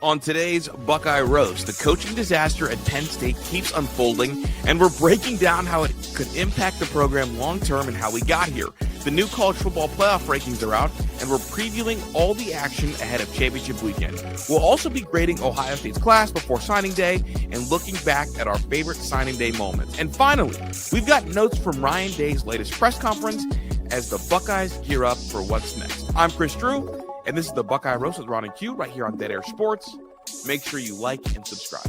On today's Buckeye Roast, the coaching disaster at Penn State keeps unfolding, and we're breaking down how it could impact the program long-term and how we got here. The new college football playoff rankings are out, and we're previewing all the action ahead of championship weekend. We'll also be grading Ohio State's class before signing day and looking back at our favorite signing day moments. And finally, we've got notes from Ryan Day's latest press conference as the Buckeyes gear up for what's next. I'm Chris Drew, and this is the Buckeye Roast with Ron and Q right here on Dead Air Sports. Make sure you like and subscribe.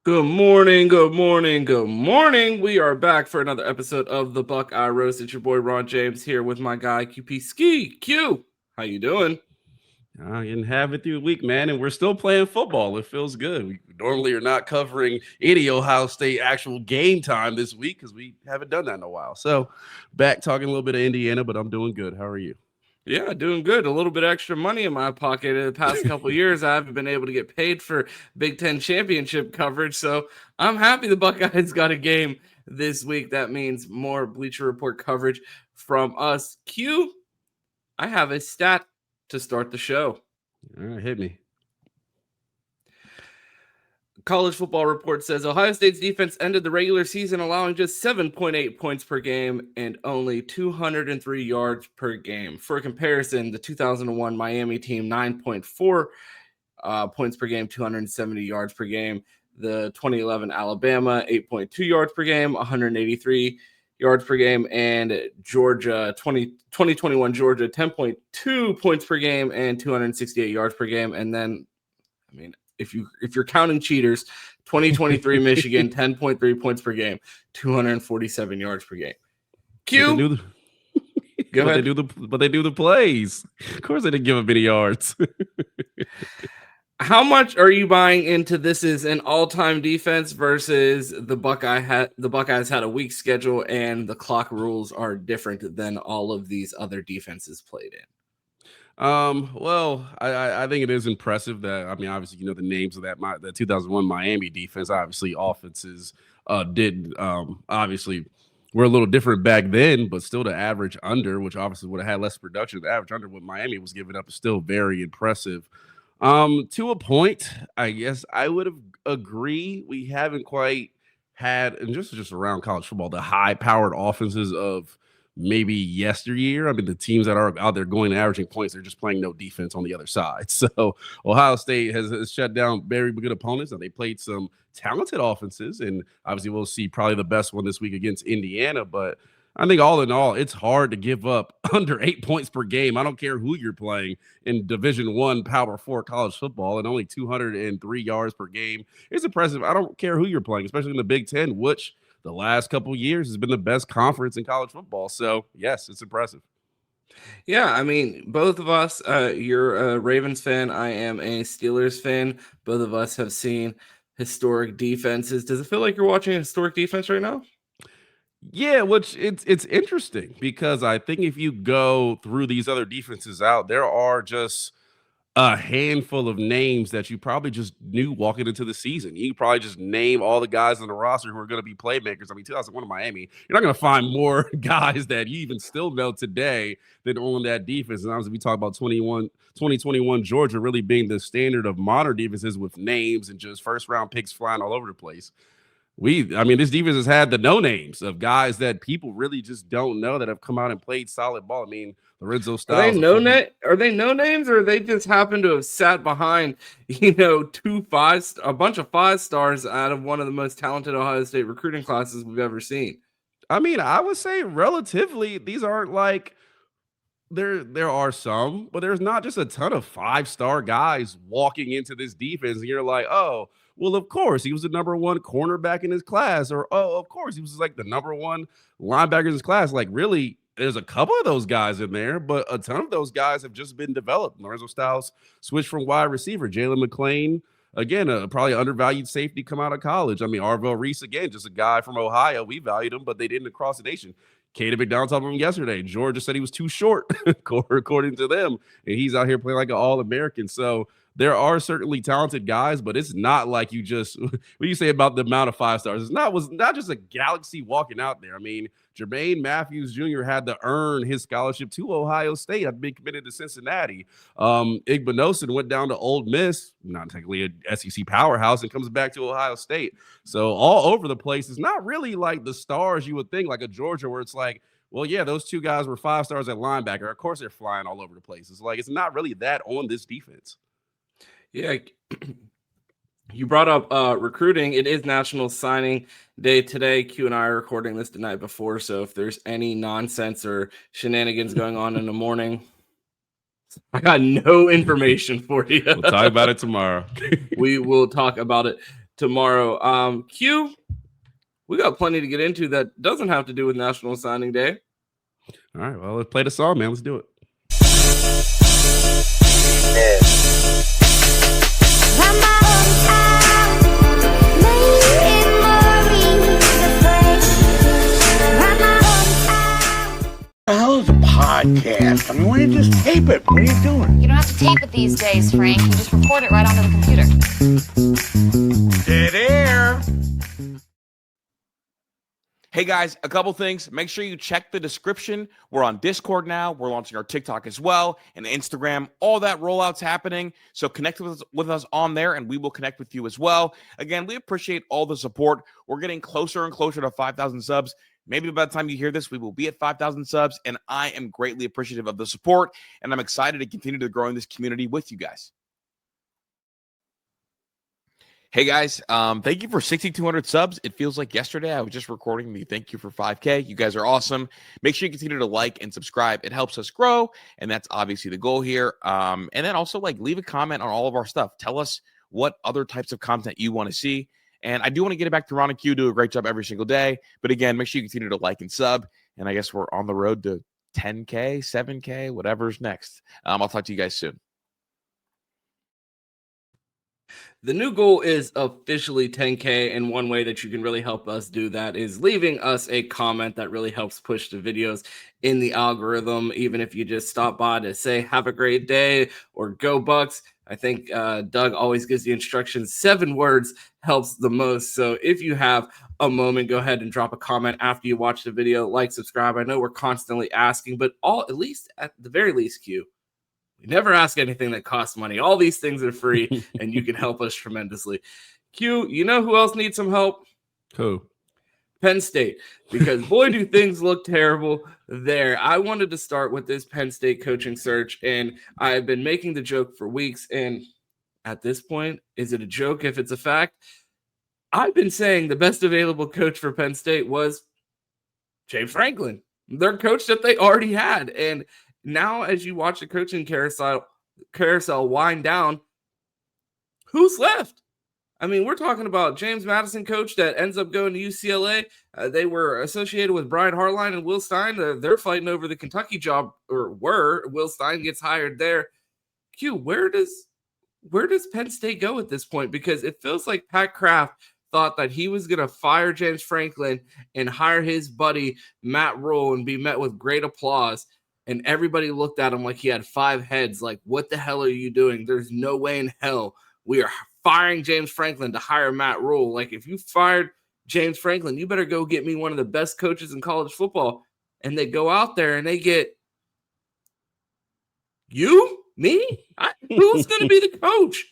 Good morning, good morning, good morning. We are back for another episode of the Buckeye Roast. It's your boy Ron James here with my guy QP Ski. Q, how you doing? Getting halfway through the week, man, and we're still playing football. It feels good. We normally are not covering any Ohio State actual game time this week because we haven't done that in a while. So back talking a little bit of Indiana, but I'm doing good. How are you? Yeah, doing good. A little bit extra money in my pocket. In the past couple of years, I haven't been able to get paid for Big Ten championship coverage, so I'm happy the Buckeyes got a game this week. That means more Bleacher Report coverage from us. Q, I have a stat to start the show. All right, hit me. College Football Report says Ohio State's defense ended the regular season allowing just 7.8 points per game and only 203 yards per game. For comparison, the 2001 Miami team, 9.4 points per game, 270 yards per game. The 2011 Alabama, 8.2 yards per game, 183 yards per game. And Georgia, 2021 Georgia, 10.2 points per game and 268 yards per game. And then, I mean, if you're counting cheaters, 2023 Michigan, 10.3 points per game, 247 yards per game. Q, go ahead. But they do the plays. Of course, they didn't give up any yards. How much are you buying into this is an all-time defense versus the Buckeyes had a weak schedule and the clock rules are different than all of these other defenses played in? Well, I think it is impressive that, I mean, obviously, you know, the names of the 2001 Miami defense, obviously offenses obviously were a little different back then, but still the average under, which obviously would have had less production. The average under what Miami was giving up is still very impressive. To a point, I guess I would have agree. We haven't quite had, and just around college football, the high-powered offenses of maybe yesteryear. I mean, the teams that are out there going and averaging points, they're just playing no defense on the other side. So Ohio State has shut down very good opponents, and they played some talented offenses. And obviously, we'll see probably the best one this week against Indiana. But I think all in all, it's hard to give up under 8 points per game. I don't care who you're playing in Division I Power 4 college football, and only 203 yards per game. It's impressive. I don't care who you're playing, especially in the Big Ten, which the last couple of years has been the best conference in college football. So, yes, it's impressive. Yeah, I mean, both of us, you're a Ravens fan. I am a Steelers fan. Both of us have seen historic defenses. Does it feel like you're watching a historic defense right now? Yeah, which it's interesting because I think if you go through these other defenses out, there are just a handful of names that you probably just knew walking into the season. You probably just name all the guys on the roster who are going to be playmakers. I mean, 2001 in Miami, you're not going to find more guys that you even still know today than on that defense. And obviously, we talk about 2021 Georgia really being the standard of modern defenses with names and just first-round picks flying all over the place. This defense has had the no names of guys that people really just don't know that have come out and played solid ball. I mean, Lorenzo Styles. Are they no names, or they just happen to have sat behind, a bunch of 5 stars out of one of the most talented Ohio State recruiting classes we've ever seen? I mean, I would say relatively, these aren't like there are some, but there's not just a ton of 5-star guys walking into this defense, and you're like, oh, well, of course, he was the number 1 cornerback in his class, or, oh, of course, he was like the number 1 linebacker in his class. Like, really, there's a couple of those guys in there, but a ton of those guys have just been developed. Lorenzo Styles switched from wide receiver. Jalen McClain, again, probably undervalued safety come out of college. I mean, Arvell Reese, again, just a guy from Ohio. We valued him, but they didn't across the nation. Caden McDonald talked about him yesterday. Georgia said he was too short, according to them, and he's out here playing like an All-American. So there are certainly talented guys, but it's not like you just what you say about the amount of 5 stars. Was not just a galaxy walking out there. I mean, Jermaine Matthews Jr. had to earn his scholarship to Ohio State after being committed to Cincinnati. Igbinosun went down to Ole Miss, not technically a SEC powerhouse, and comes back to Ohio State. So all over the place. It's not really like the stars you would think, like a Georgia, where it's like, well, yeah, those 2 guys were 5 stars at linebacker. Of course, they're flying all over the place. It's like it's not really that on this defense. Yeah. You brought up recruiting. It is National Signing Day today. Q and I are recording this the night before, so if there's any nonsense or shenanigans going on in the morning, I got no information for you. We'll talk about it tomorrow. We will talk about it tomorrow. Q, we got plenty to get into that doesn't have to do with National Signing Day. All right, well, let's play the song, man. Let's do it. The hell is a podcast? I mean, why don't you just tape it? What are you doing? You don't have to tape it these days, Frank. You just record it right onto the computer. Dead air. Hey guys, a couple things. Make sure you check the description. We're on Discord now. We're launching our TikTok as well and Instagram. All that rollout's happening. So connect with us on there and we will connect with you as well. Again, we appreciate all the support. We're getting closer and closer to 5,000 subs. Maybe by the time you hear this, we will be at 5,000 subs. And I am greatly appreciative of the support. And I'm excited to continue to grow in this community with you guys. Hey guys, thank you for 6,200 subs. It feels like yesterday I was just recording the thank you for 5K. You guys are awesome. Make sure you continue to like and subscribe. It helps us grow, and that's obviously the goal here. And then also leave a comment on all of our stuff. Tell us what other types of content you want to see. And I do want to get it back to Ron and Q, do a great job every single day. But again, make sure you continue to like and sub. And I guess we're on the road to 10K, 7K, whatever's next. I'll talk to you guys soon. The new goal is officially 10K, and one way that you can really help us do that is leaving us a comment that really helps push the videos in the algorithm. Even if you just stop by to say have a great day or go Bucks. I think Doug always gives the instructions. 7 words helps the most. So if you have a moment, go ahead and drop a comment after you watch the video. Like, subscribe. I know we're constantly asking, but at the very least, Q, we never ask anything that costs money. All these things are free, and you can help us tremendously. Q, you know who else needs some help? Who? Penn State, because boy, do things look terrible there. I wanted to start with this Penn State coaching search, and I've been making the joke for weeks, and at this point, is it a joke if it's a fact? I've been saying the best available coach for Penn State was James Franklin, their coach that they already had, and now, as you watch the coaching carousel wind down, who's left? I mean, we're talking about James Madison coach that ends up going to UCLA. They were associated with Brian Hartline and Will Stein. They're fighting over the Kentucky job, or were. Will Stein gets hired there. Q, where does Penn State go at this point? Because it feels like Pat Kraft thought that he was going to fire James Franklin and hire his buddy Matt Rule and be met with great applause. And everybody looked at him like he had 5 heads. Like, what the hell are you doing? There's no way in hell we are firing James Franklin to hire Matt Rule. Like, if you fired James Franklin, you better go get me one of the best coaches in college football. And they go out there and they get you, me. Who's going to be the coach?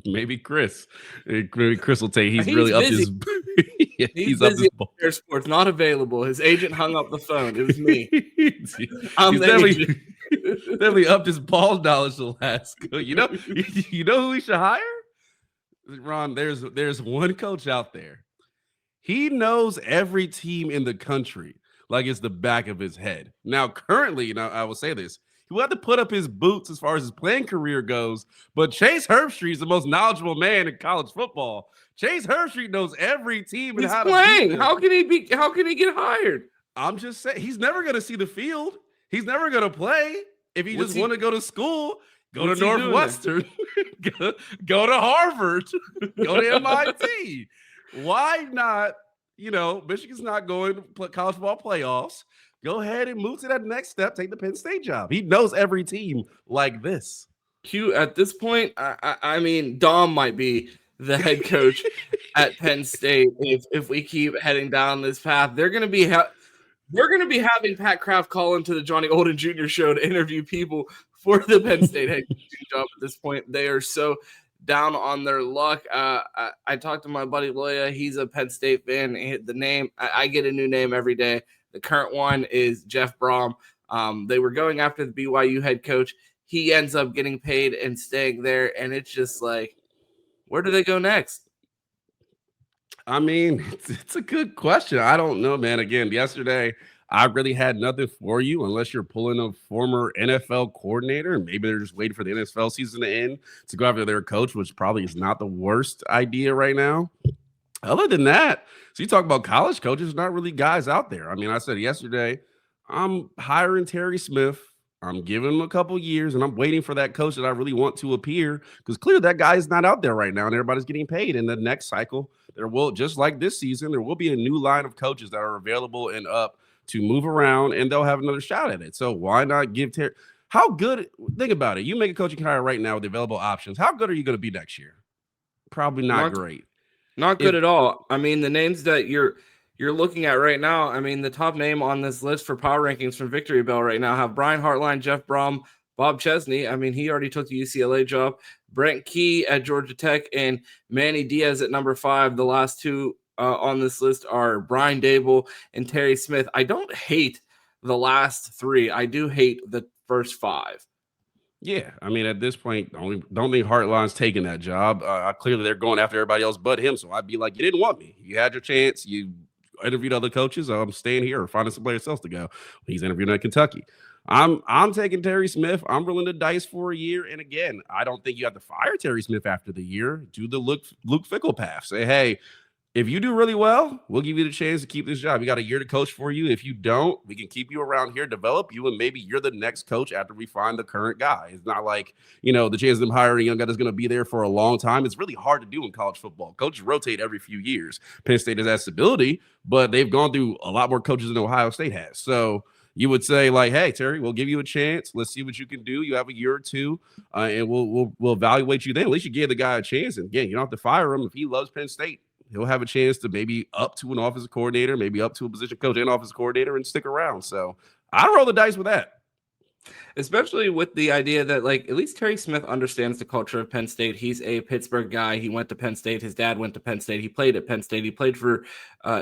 Maybe Chris. Maybe Chris will take. He's really busy. Up his. Yeah, he's up busy. his ball. Air Sports not available. His agent hung up the phone. It was me. He's definitely upped his ball knowledge the last. You know who we should hire? Ron, there's one coach out there. He knows every team in the country like it's the back of his head. Now, currently, I will say this. He will have to put up his boots as far as his playing career goes, but Chase Herbstreit is the most knowledgeable man in college football. Chase Herbstreit knows every team and how playing. To beat them. How can he get hired? I'm just saying he's never going to see the field. He's never going to play. If he just want to go to school, go to Northwestern, go to Harvard, go to MIT. Why not? Michigan's not going to college football playoffs. Go ahead and move to that next step. Take the Penn State job. He knows every team like this. Q at this point, I mean, Dom might be the head coach at Penn State if we keep heading down this path. They're going to be having Pat Kraft call into the Johnny Olden Jr. show to interview people for the Penn State head coaching job at this point. They are so down on their luck. I talked to my buddy Loya. He's a Penn State fan. The name, I get a new name every day. The current one is Jeff Brom. They were going after the BYU head coach. He ends up getting paid and staying there, and it's just like, where do they go next? I mean, it's a good question. I don't know, man. Again, yesterday, I really had nothing for you unless you're pulling a former NFL coordinator, and maybe they're just waiting for the NFL season to end to go after their coach, which probably is not the worst idea right now. Other than that, so you talk about college coaches, not really guys out there. I mean, I said yesterday, I'm hiring Terry Smith. I'm giving him a couple years, and I'm waiting for that coach that I really want to appear, because clearly that guy is not out there right now, and everybody's getting paid. In the next cycle, there will, just like this season, there will be a new line of coaches that are available and up to move around, and they'll have another shot at it. So why not give Terry? How good? Think about it. You make a coaching hire right now with available options. How good are you going to be next year? Probably not great. Not good at all. I mean, the names that you're looking at right now, I mean, the top name on this list for power rankings from Victory Bell right now have Brian Hartline, Jeff Brom, Bob Chesney. I mean, he already took the UCLA job. Brent Key at Georgia Tech and Manny Diaz at number 5. The last two on this list are Brian Dable and Terry Smith. I don't hate the last 3. I do hate the first 5. Yeah, I mean, at this point, don't think Hartline's taking that job. Clearly, they're going after everybody else but him. So I'd be like, you didn't want me. You had your chance. You interviewed other coaches. I'm staying here or finding somebody else to go. He's interviewing at Kentucky. I'm taking Terry Smith. I'm rolling the dice for a year. And again, I don't think you have to fire Terry Smith after the year. Do the Luke Fickell path. Say, hey, if you do really well, we'll give you the chance to keep this job. We got a year to coach for you. If you don't, we can keep you around here, develop you, and maybe you're the next coach after we find the current guy. It's not like, the chance of them hiring a young guy that's going to be there for a long time. It's really hard to do in college football. Coaches rotate every few years. Penn State has that stability, but they've gone through a lot more coaches than Ohio State has. So you would say, like, hey, Terry, we'll give you a chance. Let's see what you can do. You have a year or two, and we'll evaluate you then. At least you gave the guy a chance. And again, you don't have to fire him if he loves Penn State. He'll have a chance to maybe up to an offensive coordinator, maybe up to a position coach and offensive coordinator, and stick around. So I roll the dice with that. Especially with the idea that, like, at least Terry Smith understands the culture of Penn State. He's a Pittsburgh guy. He went to Penn State. His dad went to Penn State. He played at Penn State. He played for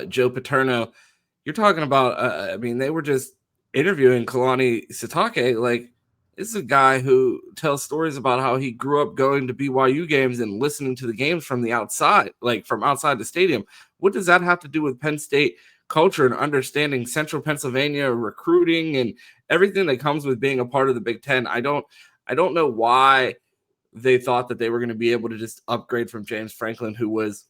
Joe Paterno. You're talking about, they were just interviewing Kalani Sitake. Like, this is a guy who tells stories about how he grew up going to BYU games and listening to the games from the outside, like from outside the stadium. What does that have to do with Penn State culture and understanding Central Pennsylvania recruiting and everything that comes with being a part of the Big Ten? I don't know why they thought that they were going to be able to just upgrade from James Franklin, who was,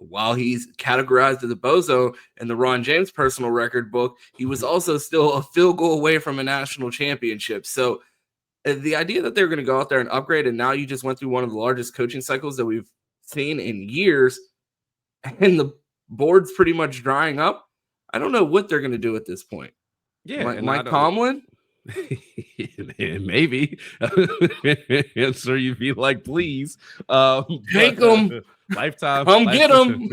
while he's categorized as a bozo in the Ron James personal record book, he was also still a field goal away from a national championship. So the idea that they're going to go out there and upgrade, and now you just went through one of the largest coaching cycles that we've seen in years, and the board's pretty much drying up. I don't know what they're going to do at this point. Yeah, Mike Tomlin? Maybe. Answer you'd be like, please. Take them. Lifetime. Come get them.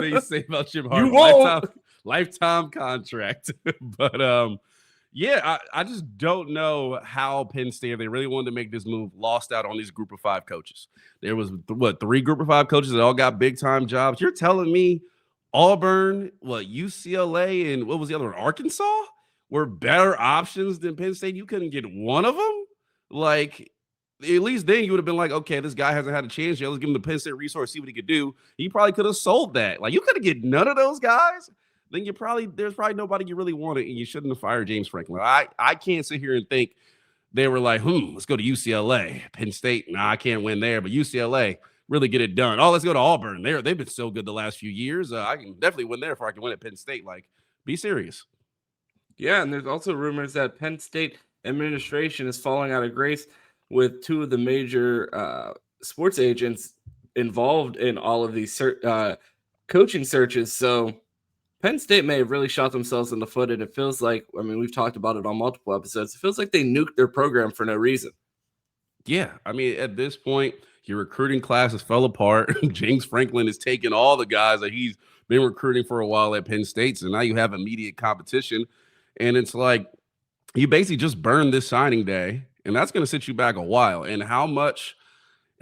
They say about Jim Harbaugh. You won't. Lifetime contract. But I just don't know how Penn State, if they really wanted to make this move, lost out on these group of 5 coaches. There was 3 group of 5 coaches that all got big time jobs. You're telling me Auburn, UCLA, and what was the other one? Arkansas were better options than Penn State? You couldn't get one of them? Like, at least then you would have been like, okay, this guy hasn't had a chance yet. Let's give him the Penn State resource, see what he could do. He probably could have sold that. Like, you could have get none of those guys. Then there's probably nobody you really wanted, and you shouldn't have fired James Franklin. I can't sit here and think they were like, let's go to UCLA. Penn State, I can't win there, but UCLA, really get it done. Oh, let's go to Auburn. They've been so good the last few years. I can definitely win there before I can win at Penn State. Like, be serious. Yeah, and there's also rumors that Penn State administration is falling out of grace with 2 of the major sports agents involved in all of these coaching searches. So Penn State may have really shot themselves in the foot, and it feels like, we've talked about it on multiple episodes, it feels like they nuked their program for no reason. Yeah, I mean, at this point, your recruiting classes fell apart. James Franklin is taking all the guys that he's been recruiting for a while at Penn State. So now you have immediate competition. And it's like you basically just burned this signing day, and that's going to set you back a while. And how much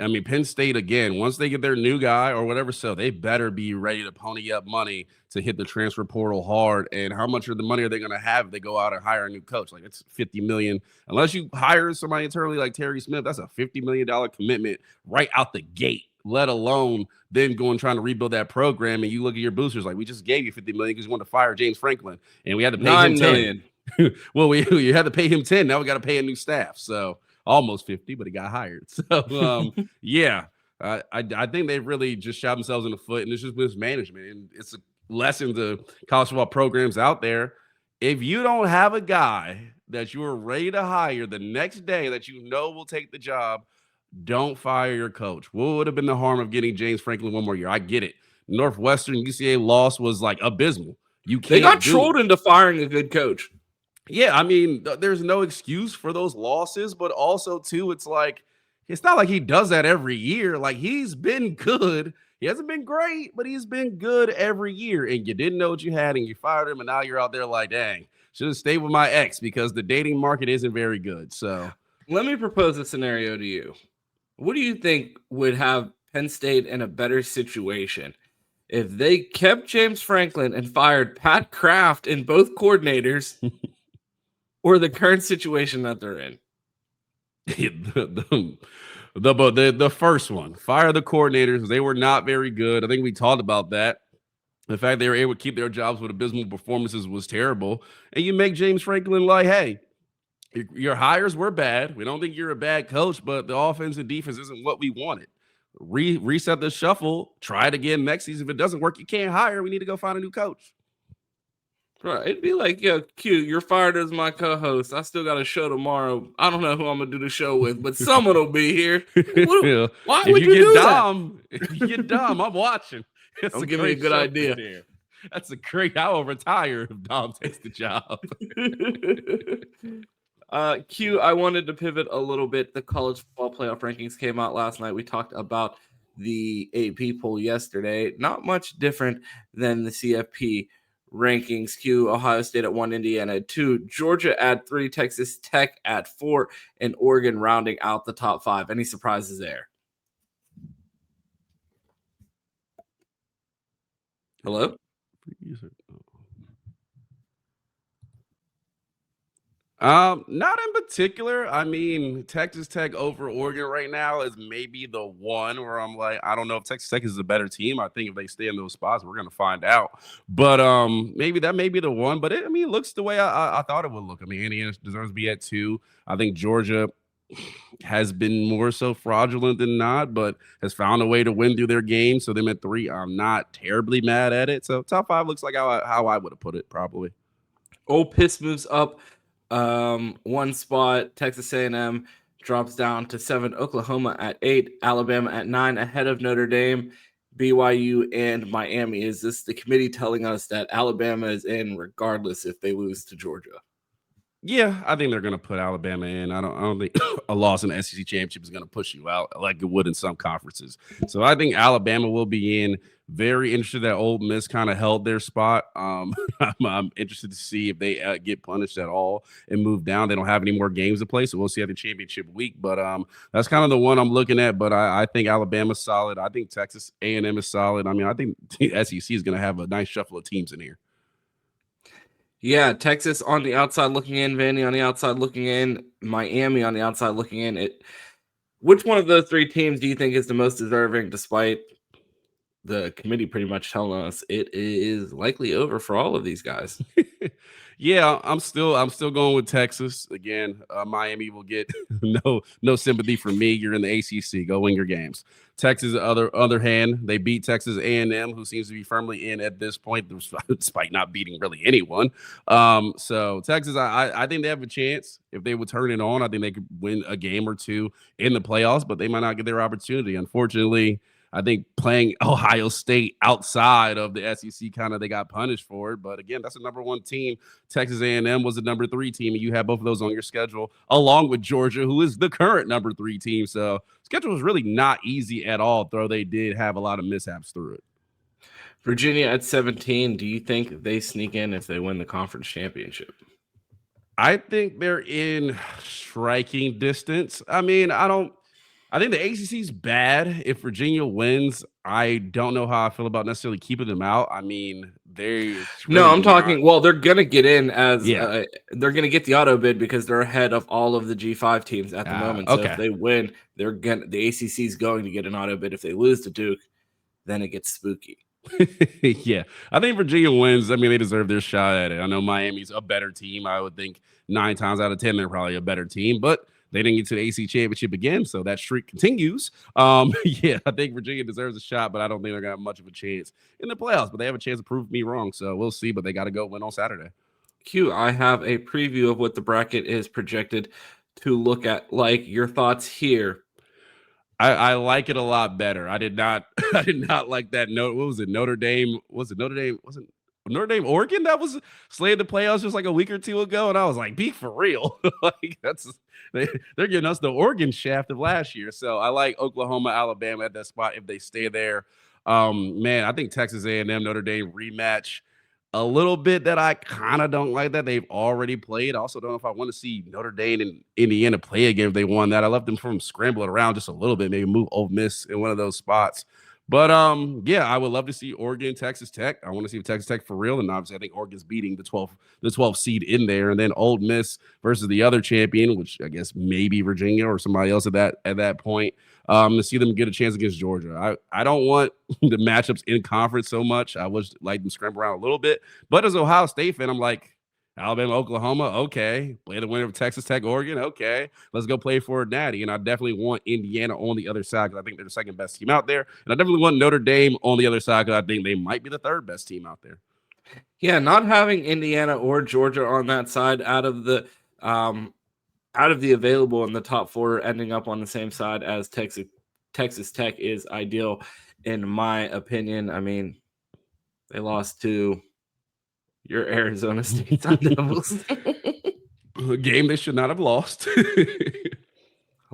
I mean, Penn State, again, once they get their new guy or whatever, so they better be ready to pony up money to hit the transfer portal hard. And how much of the money are they going to have if they go out and hire a new coach? Like, it's $50 million. Unless you hire somebody internally like Terry Smith, that's a $50 million commitment right out the gate, let alone then going trying to rebuild that program. And you look at your boosters, like, we just gave you $50 million because you wanted to fire James Franklin, and we had to pay him $10 million. Well, you had to pay him 10. Now we got to pay a new staff. So almost 50, but he got hired. So, yeah, I think they've really just shot themselves in the foot, and it's just mismanagement. And it's a lesson to college football programs out there. If you don't have a guy that you are ready to hire the next day that you know will take the job, don't fire your coach. What would have been the harm of getting James Franklin one more year? I get it. Northwestern UCA loss was like abysmal. They got trolled into firing a good coach. Yeah, I mean, there's no excuse for those losses, but also, too, it's like, it's not like he does that every year. Like, he's been good. He hasn't been great, but he's been good every year. And you didn't know what you had, and you fired him, and now you're out there like, dang, should have stayed with my ex because the dating market isn't very good. So let me propose a scenario to you. What do you think would have Penn State in a better situation if they kept James Franklin and fired Pat Kraft and both coordinators? Or the current situation that they're in? The first one, fire the coordinators. They were not very good. I think we talked about that. The fact they were able to keep their jobs with abysmal performances was terrible. And you make James Franklin like, hey, your hires were bad. We don't think you're a bad coach, but the offense and defense isn't what we wanted. Reset the shuffle. Try it again next season. If it doesn't work, you can't hire. We need to go find a new coach. Right. It'd be like, yo, Q, you're fired as my co-host. I still got a show tomorrow. I don't know who I'm going to do the show with, but someone will be here. Why would you do that? If you get dumb, I'm watching. Don't give me a good idea. There. That's a great, I will retire if Dom takes the job. Q, I wanted to pivot a little bit. The college football playoff rankings came out last night. We talked about the AP poll yesterday. Not much different than the CFP rankings. Q, Ohio State at 1, Indiana at 2, Georgia at 3, Texas Tech at 4, and Oregon rounding out the top 5. Any surprises there? Hello? Not in particular. I mean, Texas Tech over Oregon right now is maybe the one where I'm like, I don't know if Texas Tech is a better team. I think if they stay in those spots, we're gonna find out. But maybe that may be the one. But it looks the way I thought it would look. I mean, Indiana deserves to be at 2. I think Georgia has been more so fraudulent than not, but has found a way to win through their game. So them at 3, I'm not terribly mad at it. So top 5 looks like how I would have put it probably. Ole Miss moves up 1 spot. Texas A&M drops down to 7. Oklahoma at 8. Alabama at 9, ahead of Notre Dame, BYU, and Miami. Is this the committee telling us that Alabama is in regardless if they lose to Georgia? Yeah, I think they're going to put Alabama in. I don't think a loss in the SEC championship is going to push you out like it would in some conferences. So I think Alabama will be in. Very interested that Ole Miss kind of held their spot. I'm interested to see if they get punished at all and move down. They don't have any more games to play, so we'll see at the championship week. But that's kind of the one I'm looking at. But I think Alabama's solid. I think Texas A&M is solid. I mean, I think the SEC is going to have a nice shuffle of teams in here. Yeah, Texas on the outside looking in, Vandy on the outside looking in, Miami on the outside looking in. Which one of those 3 teams do you think is the most deserving, despite the committee pretty much telling us it is likely over for all of these guys? Yeah, I'm still going with Texas. Again, Miami will get no sympathy from me. You're in the ACC. Go win your games. Texas, other hand, they beat Texas A&M, who seems to be firmly in at this point, despite not beating really anyone. So Texas, I think they have a chance. If they would turn it on, I think they could win a game or 2 in the playoffs, but they might not get their opportunity. Unfortunately, I think playing Ohio State outside of the SEC, they got punished for it. But again, that's the number 1 team. Texas A&M was the number 3 team, and you have both of those on your schedule, along with Georgia, who is the current number 3 team. So schedule was really not easy at all, though they did have a lot of mishaps through it. Virginia at 17. Do you think they sneak in if they win the conference championship? I think they're in striking distance. I mean, I think the ACC's bad. If Virginia wins, I don't know how I feel about necessarily keeping them out. I mean, I'm talking. Well, they're gonna get in as they're gonna get the auto bid because they're ahead of all of the G5 teams at the moment. So if they win, the ACC is going to get an auto bid. If they lose to Duke, then it gets spooky. Yeah, I think Virginia wins. I mean, they deserve their shot at it. I know Miami's a better team. I would think 9 times out of 10 they're probably a better team, but they didn't get to the ACC championship again, so that streak continues. Yeah, I think Virginia deserves a shot, but I don't think they're gonna have much of a chance in the playoffs. But they have a chance to prove me wrong, so we'll see. But they got to go win on Saturday. Q, I have a preview of what the bracket is projected to look at. Like, your thoughts here? I like it a lot better. I did not like that note. What was it? Notre Dame? Was it Notre Dame? Wasn't Notre Dame Oregon that was slayed the playoffs just like a week or 2 ago? And I was like, be for real. Like they're giving us the Oregon shaft of last year. So I like Oklahoma, Alabama at that spot if they stay there. Man, I think Texas A&M, Notre Dame rematch. A little bit that I kind of don't like that they've already played. I also don't know if I want to see Notre Dame and Indiana play again if they won that. I left them from scrambling around just a little bit, maybe move Ole Miss in one of those spots. But yeah, I would love to see Oregon, Texas Tech. I want to see Texas Tech for real, and obviously I think Oregon's beating the 12th seed in there, and then Ole Miss versus the other champion, which I guess maybe Virginia or somebody else at that point. To see them get a chance against Georgia. I don't want the matchups in conference so much. I would like them scramble around a little bit. But as Ohio State fan, I'm like, Alabama, Oklahoma, okay. Play the winner of Texas Tech, Oregon, okay. Let's go play for a natty. And I definitely want Indiana on the other side because I think they're the second best team out there. And I definitely want Notre Dame on the other side because I think they might be the third best team out there. Yeah, not having Indiana or Georgia on that side out of the available in the top 4 ending up on the same side as Texas Tech is ideal, in my opinion. I mean, they lost to your Arizona State Sun Devils. A game they should not have lost.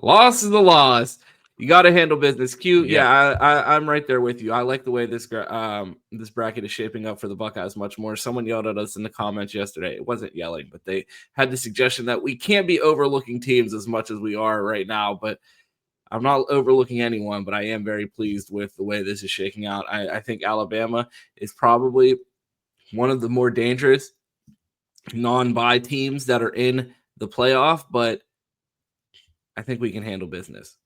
Loss is the loss. You got to handle business. Q, yeah, I'm right there with you. I like the way this bracket is shaping up for the Buckeyes much more. Someone yelled at us in the comments yesterday. It wasn't yelling, but they had the suggestion that we can't be overlooking teams as much as we are right now. But I'm not overlooking anyone, but I am very pleased with the way this is shaking out. I think Alabama is probably one of the more dangerous non-bye teams that are in the playoff, but I think we can handle business.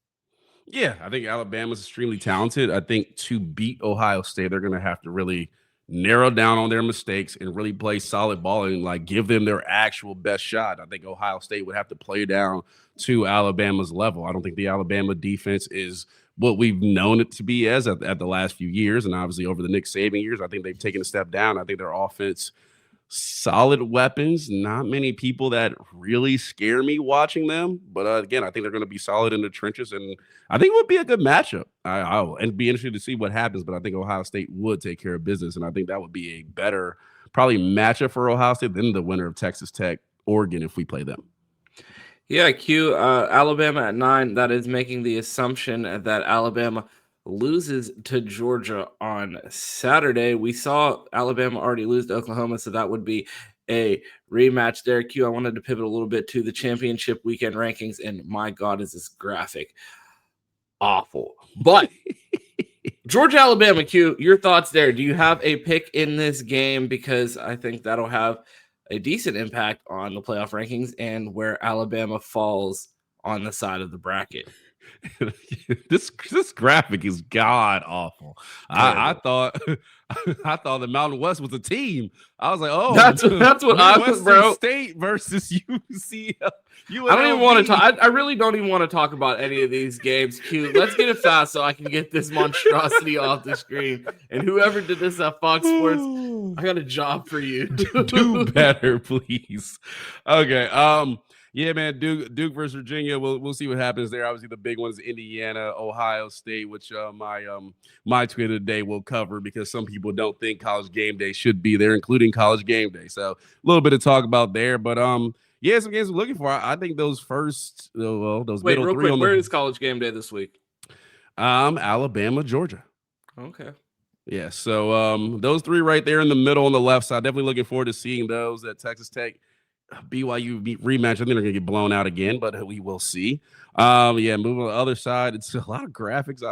Yeah, I think Alabama's extremely talented. I think to beat Ohio State, they're going to have to really narrow down on their mistakes and really play solid ball and like give them their actual best shot. I think Ohio State would have to play down to Alabama's level. I don't think the Alabama defense is what we've known it to be as at the last few years. And obviously over the Nick Saban years, I think they've taken a step down. I think their offense, solid weapons, not many people that really scare me watching them. But again, I think they're going to be solid in the trenches. And I think it would be a good matchup. And be interested to see what happens. But I think Ohio State would take care of business. And I think that would be a better probably matchup for Ohio State than the winner of Texas Tech, Oregon, if we play them. Yeah, Q, Alabama at 9. That is making the assumption that Alabama loses to Georgia on Saturday. We saw Alabama already lose to Oklahoma, so that would be a rematch there. Q, I wanted to pivot a little bit to the championship weekend rankings, and my God, is this graphic awful. But Georgia, Alabama, Q, your thoughts there. Do you have a pick in this game? Because I think that'll have a decent impact on the playoff rankings and where Alabama falls on the side of the bracket. This graphic is god awful. I thought the Mountain West was a team. I was like, oh, that's what I was, bro. State versus UCF. I don't even want to talk. I really don't even want to talk about any of these games. Q, let's get it fast so I can get this monstrosity off the screen. And whoever did this at Fox Sports, I got a job for you. Do better, please. Okay. Yeah, man, Duke versus Virginia. We'll see what happens there. Obviously, the big ones: Indiana, Ohio State, which my tweet of the day will cover because some people don't think College Game Day should be there, including College Game Day. So a little bit to talk about there, but yeah, some games we're looking for. I think those first, those Wait, middle real three quick, on where is College Game Day this week? Alabama, Georgia. Okay. Yeah, so those three right there in the middle on the left side. Definitely looking forward to seeing those at Texas Tech. BYU rematch. I think they're gonna get blown out again, but we will see. Yeah, moving on the other side, it's a lot of graphics.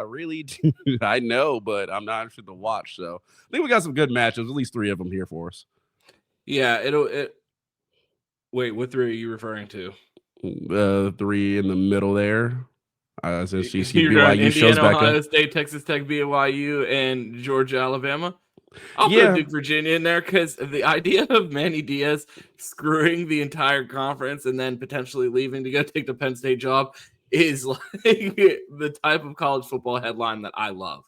I know, but I'm not interested to watch. So I think we got some good matchups. At least 3 of them here for us. Yeah, Wait, what 3 are you referring to? 3 in the middle there. Since you see You're BYU shows Indiana, back Ohio up. State, Texas Tech, BYU, and Georgia, Alabama. I'll Yeah. put Duke, Virginia in there because the idea of Manny Diaz screwing the entire conference and then potentially leaving to go take the Penn State job is like the type of college football headline that I love.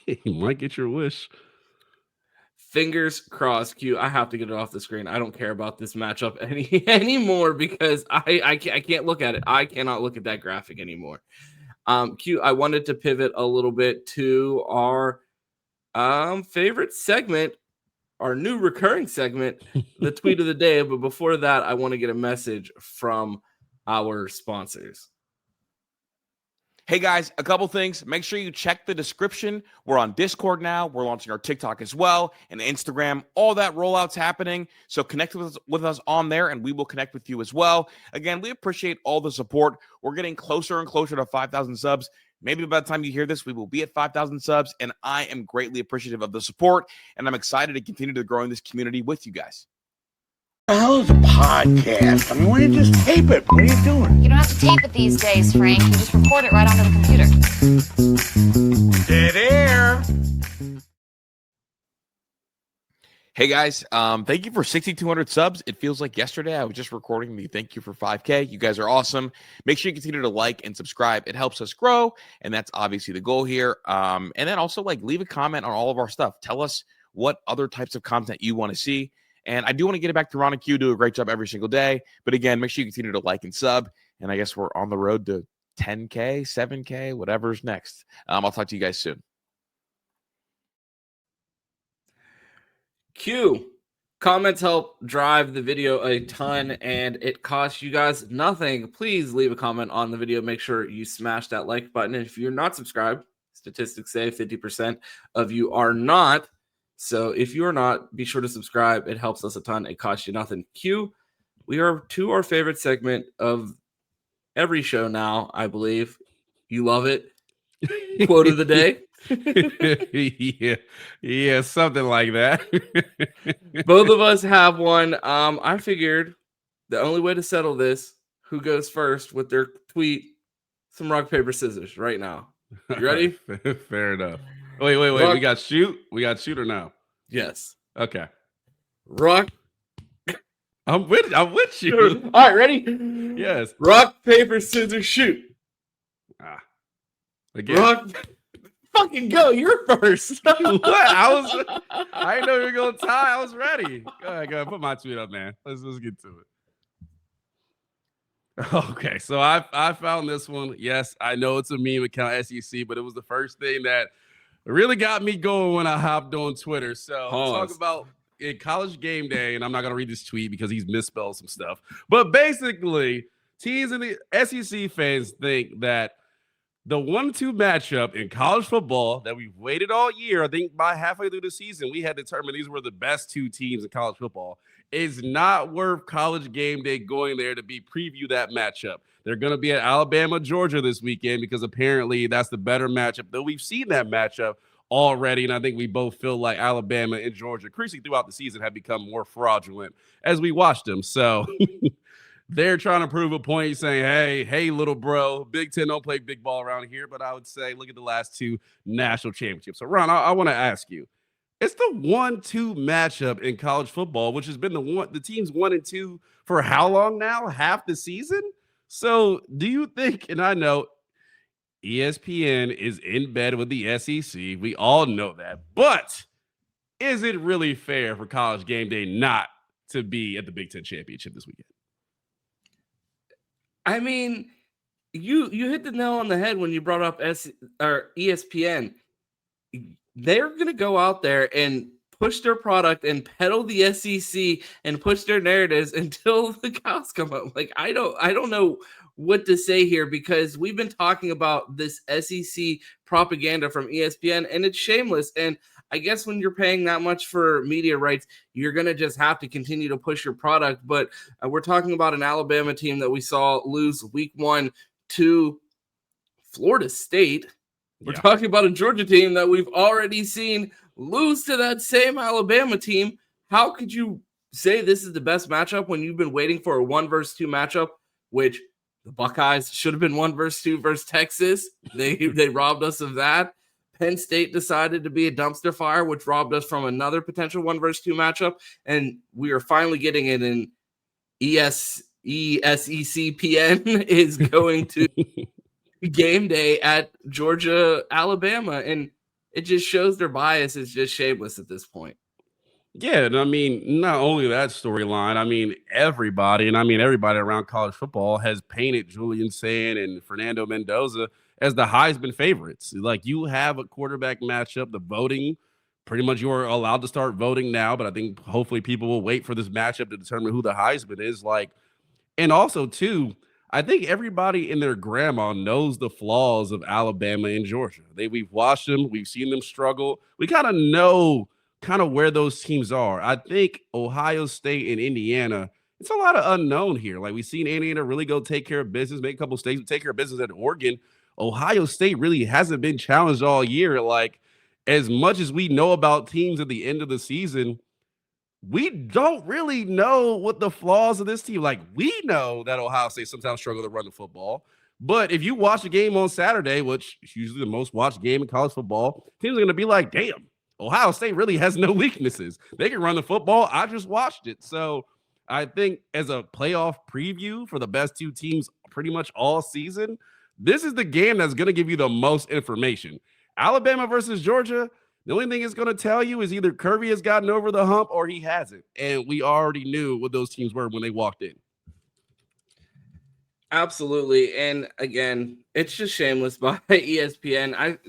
You might get your wish. Fingers crossed, Q. I have to get it off the screen. I don't care about this matchup anymore because I can't look at it. I cannot look at that graphic anymore. Q, I wanted to pivot a little bit to our favorite segment, our new recurring segment, the tweet of the day. But before that, I want to get a message from our sponsors. Hey guys, a couple things. Make sure you check the description. We're on Discord now. We're launching our TikTok as well and Instagram. All that rollout's happening. So connect with us on there and we will connect with you as well. Again, we appreciate all the support. We're getting closer and closer to 5,000 subs. Maybe by the time you hear this, we will be at 5,000 subs. And I am greatly appreciative of the support. And I'm excited to continue to grow in this community with you guys. What the hell is a podcast? I mean, why don't you just tape it? What are you doing? You don't have to tape it these days, Frank. You just record it right onto the computer. Dead air. Hey guys, thank you for 6,200 subs. It feels like yesterday I was just recording the thank you for 5K. You guys are awesome. Make sure you continue to like and subscribe. It helps us grow, and that's obviously the goal here. And then also leave a comment on all of our stuff. Tell us what other types of content you want to see. And I do want to get it back to Ron and Q, do a great job every single day. But again, make sure you continue to like and sub. And I guess we're on the road to 10K, 7K, whatever's next. I'll talk to you guys soon. Q, comments help drive the video a ton and it costs you guys nothing. Please leave a comment on the video. Make sure you smash that like button. And if you're not subscribed, statistics say 50% of you are not. So if you're not, be sure to subscribe. It helps us a ton. It costs you nothing. Q, we are to our favorite segment of every show now, I believe. You love it. Quote of the day. yeah, something like that. Both of us have one. I figured the only way to settle this, who goes first with their tweet, some rock, paper, scissors right now. You ready? Fair enough. Wait. Rock. We got shoot or no? Yes. Okay. Rock. I'm with you. All right, ready? Yes. Rock, paper, scissors, shoot. Again. Rock. Fucking go. You're first. What? I didn't know you were going to tie. I was ready. Go ahead. Put my tweet up, man. Let's get to it. Okay, so I found this one. Yes, I know it's a meme account, SEC, but it was the first thing that really got me going when I hopped on Twitter. So talk about in College Game Day, and I'm not going to read this tweet because he's misspelled some stuff. But basically, teams and the SEC fans think that the 1-2 matchup in college football that we've waited all year, I think by halfway through the season, we had determined these were the best 2 teams in college football, is not worth College Game Day going there to preview that matchup. They're going to be at Alabama, Georgia this weekend because apparently that's the better matchup. Though we've seen that matchup already, and I think we both feel like Alabama and Georgia, increasingly throughout the season, have become more fraudulent as we watch them. So they're trying to prove a point, saying, hey, little bro, Big Ten don't play big ball around here. But I would say, look at the last 2 national championships. So, Ron, I want to ask you, it's the 1-2 matchup in college football, which has been the teams 1 and 2 for how long now? Half the season? So do you think, and I know ESPN is in bed with the SEC. We all know that. But is it really fair for College Game Day not to be at the Big Ten championship this weekend? I mean, you hit the nail on the head when you brought up ESPN. They're going to go out there and push their product and peddle the SEC and push their narratives until the cows come up. Like, I don't know what to say here, because we've been talking about this SEC propaganda from ESPN, and it's shameless. And I guess when you're paying that much for media rights, you're going to just have to continue to push your product. But we're talking about an Alabama team that we saw lose week 1 to Florida State. We're talking about a Georgia team that we've already seen lose to that same Alabama team. How could you say this is the best matchup when you've been waiting for a 1 versus 2 matchup, which the Buckeyes should have been 1 versus 2 versus Texas? They robbed us of that. Penn State decided to be a dumpster fire, which robbed us from another potential 1 versus 2 matchup. And we are finally getting it in ESECPN is going to game day at Georgia, Alabama, and it just shows their bias is just shameless at this point. Yeah, and I mean, not only that storyline, I mean, everybody around college football has painted Julian Sand and Fernando Mendoza as the Heisman favorites. Like, you have a quarterback matchup, the voting, pretty much you're allowed to start voting now, but I think hopefully people will wait for this matchup to determine who the Heisman is. Like, and also, too, I think everybody and their grandma knows the flaws of Alabama and Georgia. We've watched them, we've seen them struggle. We kind of know where those teams are. I think Ohio State and Indiana, it's a lot of unknown here. Like, we've seen Indiana really go take care of business, make a couple states take care of business at Oregon. Ohio State really hasn't been challenged all year. Like, as much as we know about teams at the end of the season, we don't really know what the flaws of this team. Like, we know that Ohio State sometimes struggle to run the football. But if you watch a game on Saturday, which is usually the most watched game in college football, teams are going to be like, damn, Ohio State really has no weaknesses. They can run the football. I just watched it. So I think as a playoff preview for the best 2 teams pretty much all season, this is the game that's going to give you the most information. Alabama versus Georgia, the only thing it's going to tell you is either Kirby has gotten over the hump or he hasn't. And we already knew what those teams were when they walked in. Absolutely. And again, it's just shameless by ESPN.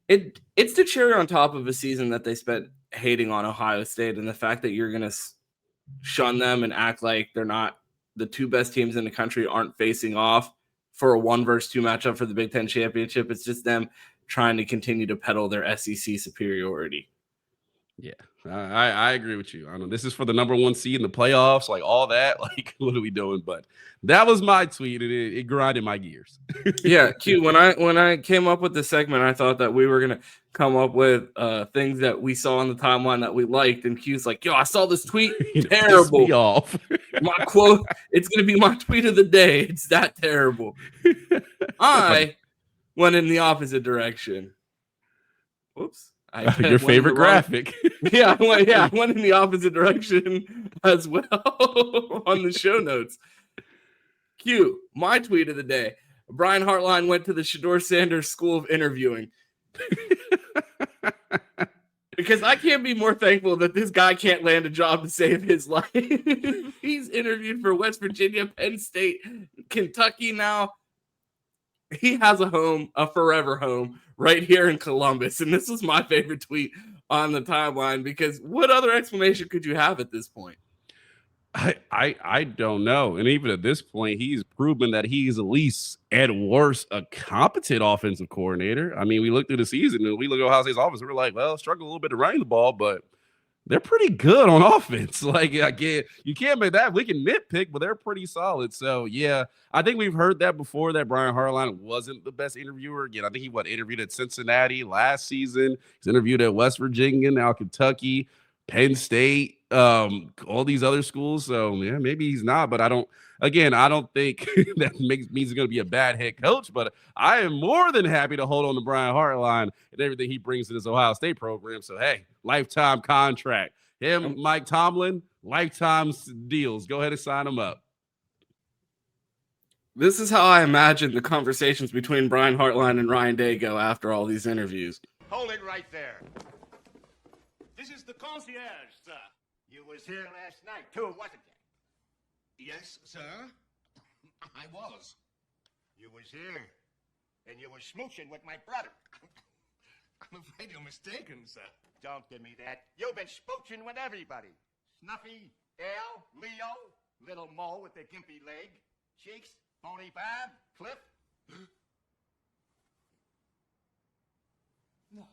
It's the cherry on top of a season that they spent hating on Ohio State, and the fact that you're going to shun them and act like they're not the 2 best teams in the country aren't facing off for a 1 versus 2 matchup for the Big Ten championship. It's just them trying to continue to peddle their SEC superiority. Yeah, I agree with you. I know this is for the number 1 seed in the playoffs, like all that. Like, what are we doing? But that was my tweet, and it grinded my gears. Yeah, Q. When I came up with this segment, I thought that we were gonna come up with things that we saw on the timeline that we liked, and Q's like, "Yo, I saw this tweet. Terrible." Piss me off. My quote. It's gonna be my tweet of the day. It's that terrible. I went in the opposite direction. Whoops. Your favorite graphic. I went in the opposite direction as well on the show notes. Q, my tweet of the day. Brian Hartline went to the Shedeur Sanders School of Interviewing. Because I can't be more thankful that this guy can't land a job to save his life. He's interviewed for West Virginia, Penn State, Kentucky now. He has a home, a forever home, right here in Columbus. And this was my favorite tweet on the timeline, because what other explanation could you have at this point? I don't know. And even at this point, he's proven that he's at least, at worst, a competent offensive coordinator. I mean, we look through the season and we look at Ohio State's offense. We're like, well, struggle a little bit to running the ball, but they're pretty good on offense. Like, you can't make that. We can nitpick, but they're pretty solid. So, yeah, I think we've heard that before, that Brian Hartline wasn't the best interviewer. Again, I think he interviewed at Cincinnati last season. He's interviewed at West Virginia, now Kentucky, Penn State, all these other schools. So, yeah, maybe he's not, but I don't think that means he's going to be a bad head coach, but I am more than happy to hold on to Brian Hartline and everything he brings to this Ohio State program. So, hey, lifetime contract. Him, Mike Tomlin, lifetime deals. Go ahead and sign him up. This is how I imagine the conversations between Brian Hartline and Ryan Day go after all these interviews. Hold it right there. This is the concierge, sir. You was here last night, too, wasn't you? Yes, sir. I was. You was here. And you was smooching with my brother. I'm afraid you're mistaken, sir. Don't give me that. You've been smooching with everybody. Snuffy, Al, Leo, Little Mo with the gimpy leg, Cheeks, Phony Bob, Cliff. No.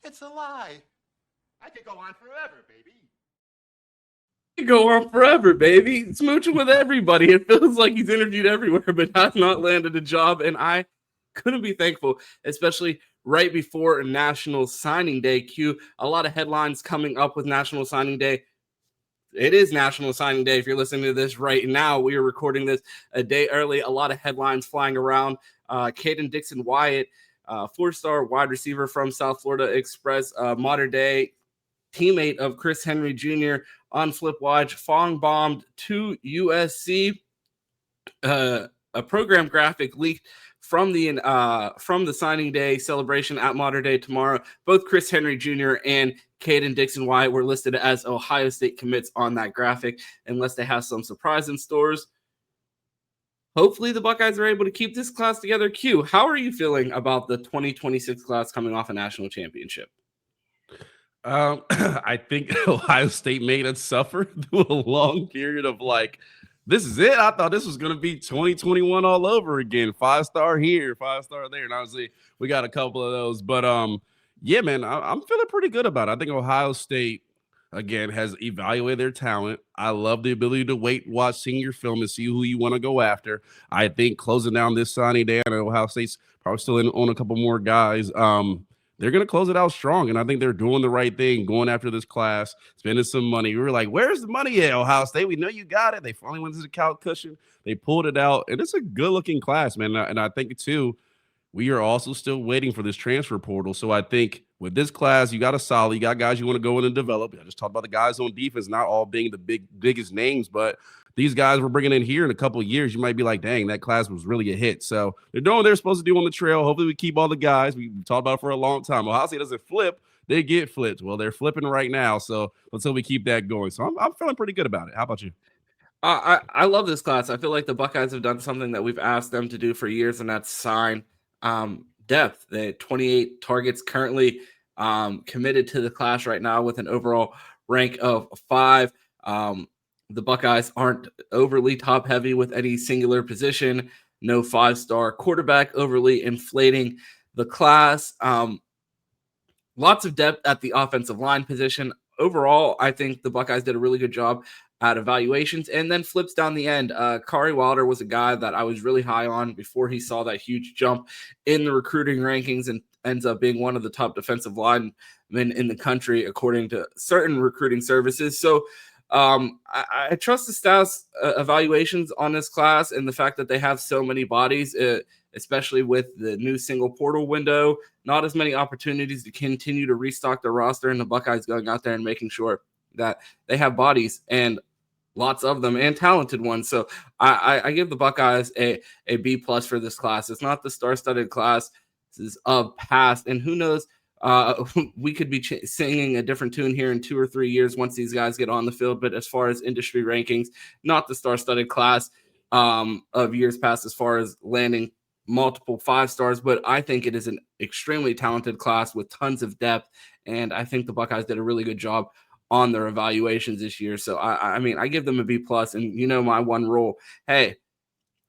It's a lie. I could go on forever, baby. You go on forever, baby. Smooching with everybody. It feels like he's interviewed everywhere, but has not landed a job. And I couldn't be thankful, especially right before National Signing Day. Q, a lot of headlines coming up with National Signing Day. It is National Signing Day. If you're listening to this right now, we are recording this a day early. A lot of headlines flying around. Caden Dixon-Wyatt, 4-star wide receiver from South Florida Express, modern day teammate of Chris Henry Jr. on Flip Watch, Fong bombed to USC. A program graphic leaked from the signing day celebration at Modern Day tomorrow. Both Chris Henry Jr. and Caden Dixon-Wyatt were listed as Ohio State commits on that graphic, unless they have some surprise in stores. Hopefully the Buckeyes are able to keep this class together. Q, how are you feeling about the 2026 class coming off a national championship? I think Ohio State made us suffer through a long period of like, this is it. I thought this was going to be 2021 all over again. 5-star here, 5-star there. And obviously we got a couple of those. But yeah, man, I'm feeling pretty good about it. I think Ohio State, again, has evaluated their talent. I love the ability to watch senior film and see who you want to go after. I think closing down this signing day, I know Ohio State's probably still in on a couple more guys. They're going to close it out strong, and I think they're doing the right thing, going after this class, spending some money. We were like, where's the money at, Ohio State? We know you got it. They finally went to the couch cushion. They pulled it out, and it's a good-looking class, man. And I think, too, we are also still waiting for this transfer portal. So I think with this class, you got a solid. You got guys you want to go in and develop. I just talked about the guys on defense, not all being the biggest names, but these guys we're bringing in here in a couple of years, you might be like, dang, that class was really a hit. So they're doing what they're supposed to do on the trail. Hopefully we keep all the guys. We talked about it for a long time. Ohio State doesn't flip. They get flipped. Well, they're flipping right now. So let's hope we keep that going. So I'm feeling pretty good about it. How about you? I love this class. I feel like the Buckeyes have done something that we've asked them to do for years, and that's sign depth. They 28 targets currently committed to the class right now with an overall rank of 5. The Buckeyes aren't overly top heavy with any singular position. No 5-star quarterback overly inflating the class. Lots of depth at the offensive line position. Overall, I think the Buckeyes did a really good job at evaluations, and then flips down the end. Kari Wilder was a guy that I was really high on before he saw that huge jump in the recruiting rankings and ends up being one of the top defensive linemen in the country, according to certain recruiting services. So I trust the staff's evaluations on this class and the fact that they have so many bodies, especially with the new single portal window, not as many opportunities to continue to restock their roster, and the Buckeyes going out there and making sure that they have bodies and lots of them and talented ones. So I give the Buckeyes a B+ for this class. It's not the star-studded class. This is of past, and who knows, we could be singing a different tune here in 2 or 3 years once these guys get on the field. But as far as industry rankings, not the star-studded class of years past as far as landing multiple 5-stars, but I think it is an extremely talented class with tons of depth, and I think the Buckeyes did a really good job on their evaluations this year. So I mean, I give them a B+, and you know my one rule. Hey,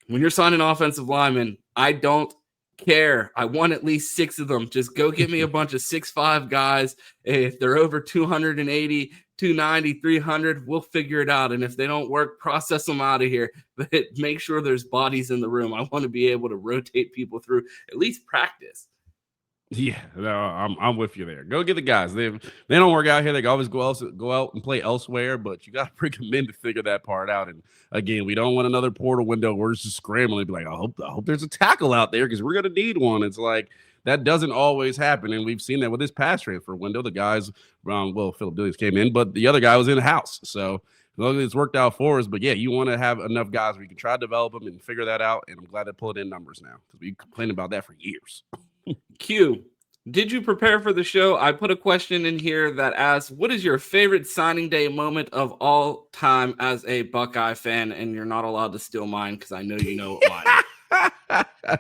when you're signing offensive linemen, I don't care. I want at least 6 of them. Just go get me a bunch of 6'5" guys. If they're over 280, 290, 300, we'll figure it out. And if they don't work, process them out of here. But make sure there's bodies in the room. I want to be able to rotate people through at least practice. Yeah, no, I'm with you there. Go get the guys. They don't work out here. They can always go out and play elsewhere, but you got to bring them in to figure that part out. And again, we don't want another portal window. We're just scrambling to be like, I hope there's a tackle out there because we're gonna need one. It's like that doesn't always happen, and we've seen that with this pass transfer window. The guys, Philip Dillies came in, but the other guy was in the house. So it's worked out for us. But yeah, you want to have enough guys where you can try to develop them and figure that out. And I'm glad they pulled in numbers now because we complained about that for years. Q, Did you prepare for the show? I put a question in here that asks, what is your favorite signing day moment of all time as a Buckeye fan? And you're not allowed to steal mine because I know you know what mine is.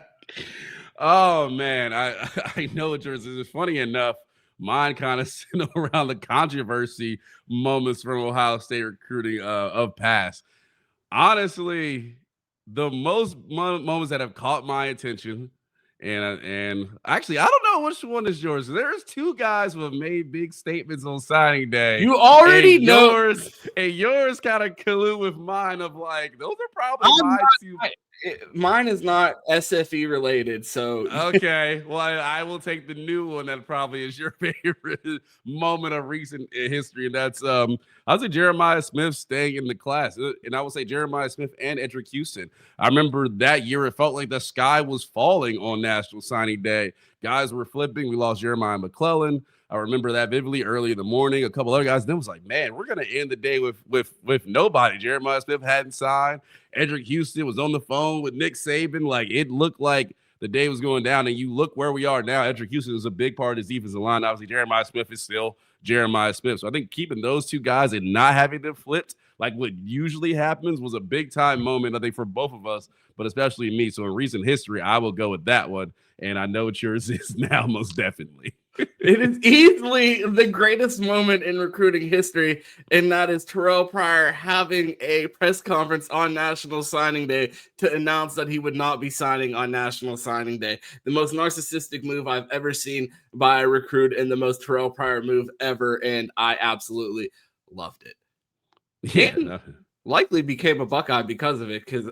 Oh man, I know what yours is. Funny enough, mine kind of centered around the controversy moments from Ohio State recruiting of past. Honestly, the most moments that have caught my attention, and actually, I don't know which one is yours. There's two guys who have made big statements on signing day. You already know. Yours kind of collude with mine of like, those are probably my two. Mine is not SFE related, so okay. Well, I will take the new one that probably is your favorite moment of recent history, and that's I would say Jeremiah Smith staying in the class, and I would say Jeremiah Smith and Edric Houston. I remember that year it felt like the sky was falling on National Signing Day. Guys were flipping. We lost Jeremiah McClellan. I remember that vividly early in the morning. A couple other guys. Then was like, man, we're gonna end the day with nobody. Jeremiah Smith hadn't signed. Edric Houston was on the phone with Nick Saban. Like, it looked like the day was going down. And you look where we are now. Edric Houston is a big part of his defensive line. Obviously, Jeremiah Smith is still Jeremiah Smith. So I think keeping those two guys and not having them flipped like what usually happens was a big time moment, I think, for both of us, but especially me. So in recent history, I will go with that one. And I know what yours is now, most definitely. It is easily the greatest moment in recruiting history, and that is Terrell Pryor having a press conference on National Signing Day to announce that he would not be signing on National Signing Day. The most narcissistic move I've ever seen by a recruit, and the most Terrell Pryor move ever, and I absolutely loved it. Yeah, likely became a Buckeye because of it, because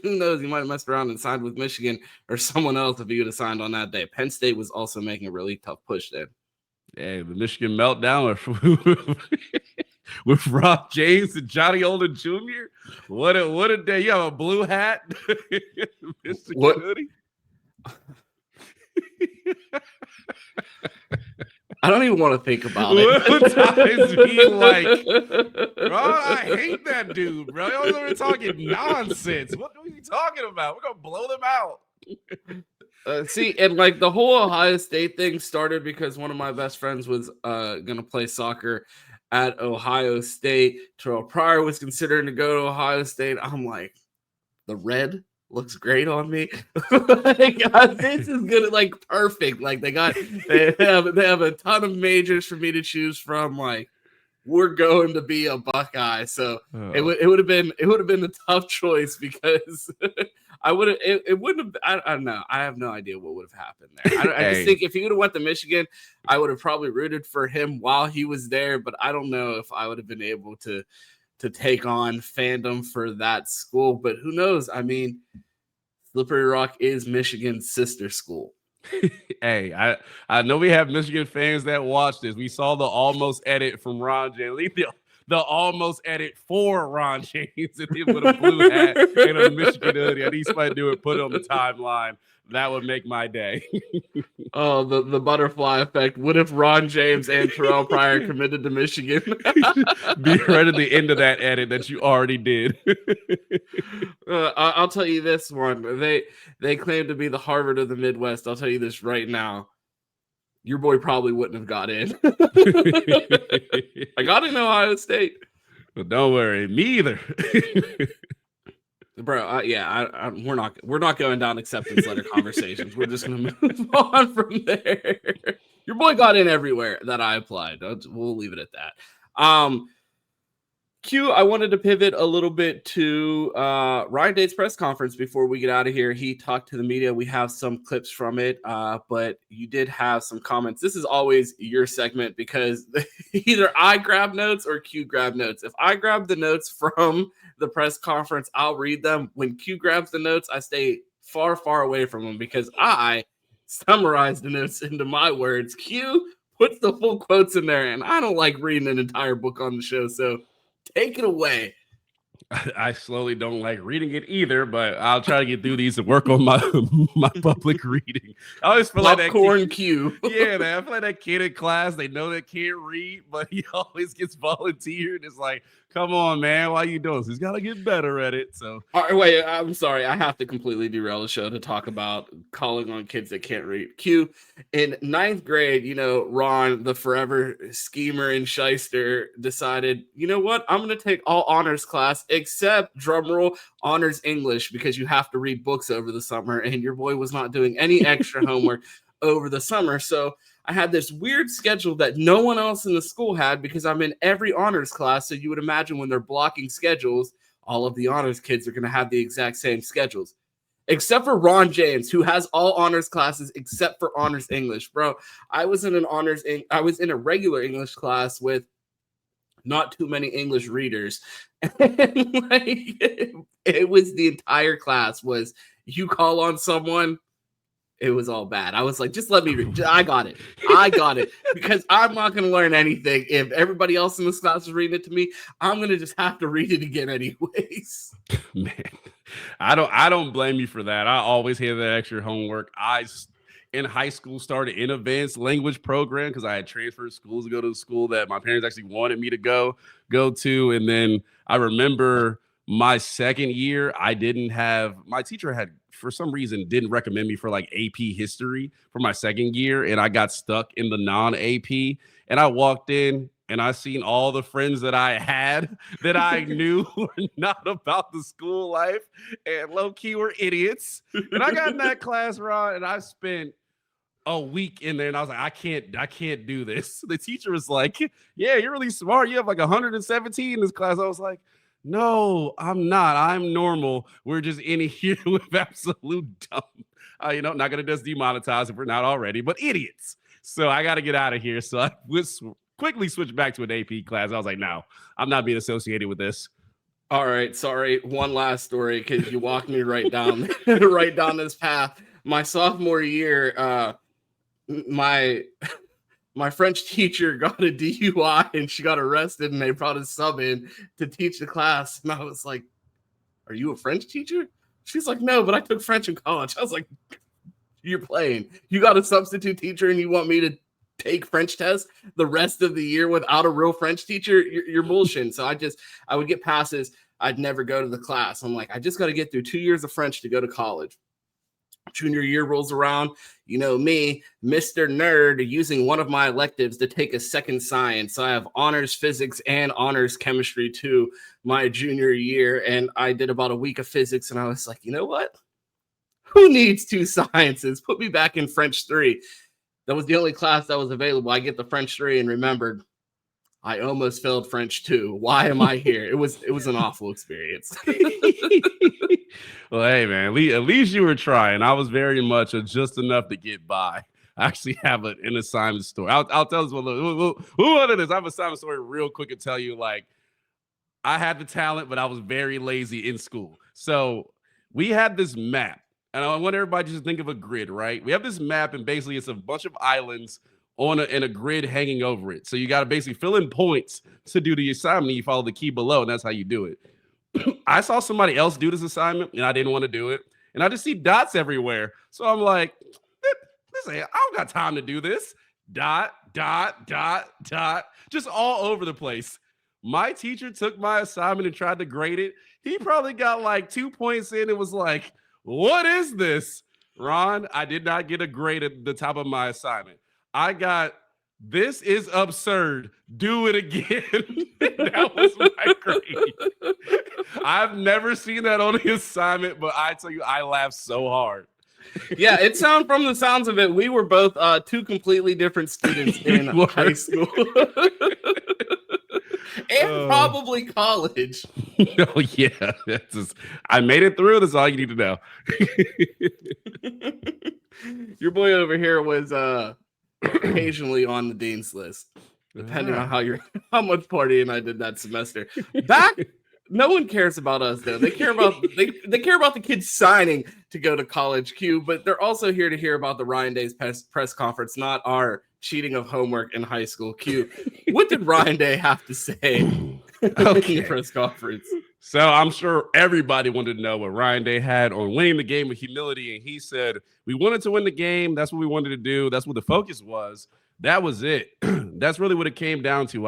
who knows, he might have messed around and signed with Michigan or someone else if he would have signed on that day. Penn State was also making a really tough push then. Yeah, the Michigan meltdown with Rob James and Johnny Olden Jr. What a day. You have a blue hat, Mr. Goody. I don't even want to think about it. Bro, I hate that dude, bro. We're talking nonsense. What are you talking about? We're going to blow them out. See, and like the whole Ohio State thing started because one of my best friends was going to play soccer at Ohio State. Terrell Pryor was considering to go to Ohio State. I'm like, the red looks great on me. This is good, like perfect. Like they have a ton of majors for me to choose from. Like, we're going to be a Buckeye, so it would have been a tough choice because I wouldn't have. I don't know. I have no idea what would have happened there. I just think if he would have went to Michigan, I would have probably rooted for him while he was there. But I don't know if I would have been able to take on fandom for that school. But who knows? I mean, Slippery Rock is Michigan's sister school. Hey, I know we have Michigan fans that watch this. We saw the almost edit from Ron James. The almost edit for Ron James and him with a blue hat and a Michigan hoodie. And he's might do it, put it on the timeline. That would make my day. Oh, the butterfly effect. What if Ron James and Terrell Pryor committed to Michigan? Be right at the end of that edit that you already did. I'll tell you this one. They claim to be the Harvard of the Midwest. I'll tell you this right now. Your boy probably wouldn't have got in. I got in Ohio State. But don't worry, me either. Bro, we're not going down acceptance letter conversations. We're just gonna move on from there. Your boy got in everywhere that I applied. We'll leave it at that. Q, I wanted to pivot a little bit to Ryan Day's press conference before we get out of here. He talked to the media. We have some clips from it, but you did have some comments. This is always your segment because either I grab notes or Q grab notes. If I grab the notes from the press conference, I'll read them. When Q grabs the notes, I stay far, far away from them because I summarize the notes into my words. Q puts the full quotes in there, and I don't like reading an entire book on the show, so take it away. I slowly don't like reading it either, but I'll try to get through these and work on my public reading. I always feel like that popcorn Q. Yeah, man. I feel like that kid in class, they know they can't read, but he always gets volunteered. It's like, Come on, man. Why you doing this? He's got to get better at it. So, all right, wait, I'm sorry. I have to completely derail the show to talk about calling on kids that can't read. Q, in 9th grade, Ron, the forever schemer and shyster, decided, you know what? I'm going to take all honors class except, drumroll, honors English, because you have to read books over the summer, and your boy was not doing any extra homework over the summer. So I had this weird schedule that no one else in the school had because I'm in every honors class. So you would imagine when they're blocking schedules, all of the honors kids are going to have the exact same schedules, except for Ron James, who has all honors classes except for honors English. Bro, I was in a regular English class with not too many English readers. And it was the entire class was you call on someone. It was all bad. I was like, just let me read. I got it. Because I'm not going to learn anything. If everybody else in this class is reading it to me, I'm going to just have to read it again anyways. Man, I don't blame you for that. I always had that extra homework. In high school, started an advanced language program because I had transferred schools to go to the school that my parents actually wanted me to go to. And then I remember my second year, my teacher had, for some reason, didn't recommend me for like AP history for my second year. And I got stuck in the non-AP. And I walked in and I seen all the friends that I had that I knew were not about the school life and low-key were idiots. And I got in that class, Ron, and I spent a week in there and I was like, I can't do this. The teacher was like, yeah, you're really smart. You have like 117 in this class. I was like, no, I'm not. I'm normal. We're just in here with absolute dumb. Not going to just demonetize if we're not already, but idiots. So I got to get out of here. So I quickly switched back to an AP class. I was like, no, I'm not being associated with this. All right, sorry. One last story because you walked me right down this path. My sophomore year, my French teacher got a DUI and she got arrested and they brought a sub in to teach the class. And I was like, are you a French teacher? She's like, no, but I took French in college. I was like, you're playing. You got a substitute teacher and you want me to take French tests the rest of the year without a real French teacher? You're bullshitting. So I would get passes. I'd never go to the class. I'm like, I just got to get through 2 years of French to go to college. Junior year rolls around, me, Mr. Nerd, using one of my electives to take a second science. So I have honors physics and honors chemistry too my junior year. And I did about a week of physics and I was like, you know what? Who needs 2 sciences? Put me back in French 3. That was the only class that was available. I get the French 3 and remembered I almost failed French 2. Why am I here? It was an awful experience. Well, hey, man, at least you were trying. I was very much just enough to get by. I actually have an assignment story. I'll tell us what it is. I have an assignment story real quick and tell you, like, I had the talent, but I was very lazy in school. So we had this map, and I want everybody to just think of a grid, right? We have this map, and basically it's a bunch of islands in a grid hanging over it. So you got to basically fill in points to do the assignment. You follow the key below, and that's how you do it. I saw somebody else do this assignment, and I didn't want to do it. And I just see dots everywhere. So I'm like, I don't got time to do this. Dot, dot, dot, dot, just all over the place. My teacher took my assignment and tried to grade it. He probably got like 2 points in and was like, what is this? Ron, I did not get a grade at the top of my assignment. I got, this is absurd. Do it again. That was my grade. I've never seen that on the assignment, but I tell you, I laughed so hard. Yeah, from the sounds of it, we were both 2 completely different students in high school. And probably college. Oh, yeah. I made it through. That's all you need to know. Your boy over here was occasionally on the dean's list, depending on how much partying I did that semester. No one cares about us though. They care about they care about the kids signing to go to college, Q, but they're also here to hear about the Ryan Day's press conference, not our cheating of homework in high school. Q, what did Ryan Day have to say in the press conference? So I'm sure everybody wanted to know what Ryan Day had on winning the game with humility, and he said, we wanted to win the game. That's what we wanted to do. That's what the focus was. That was it. That's really what it came down to.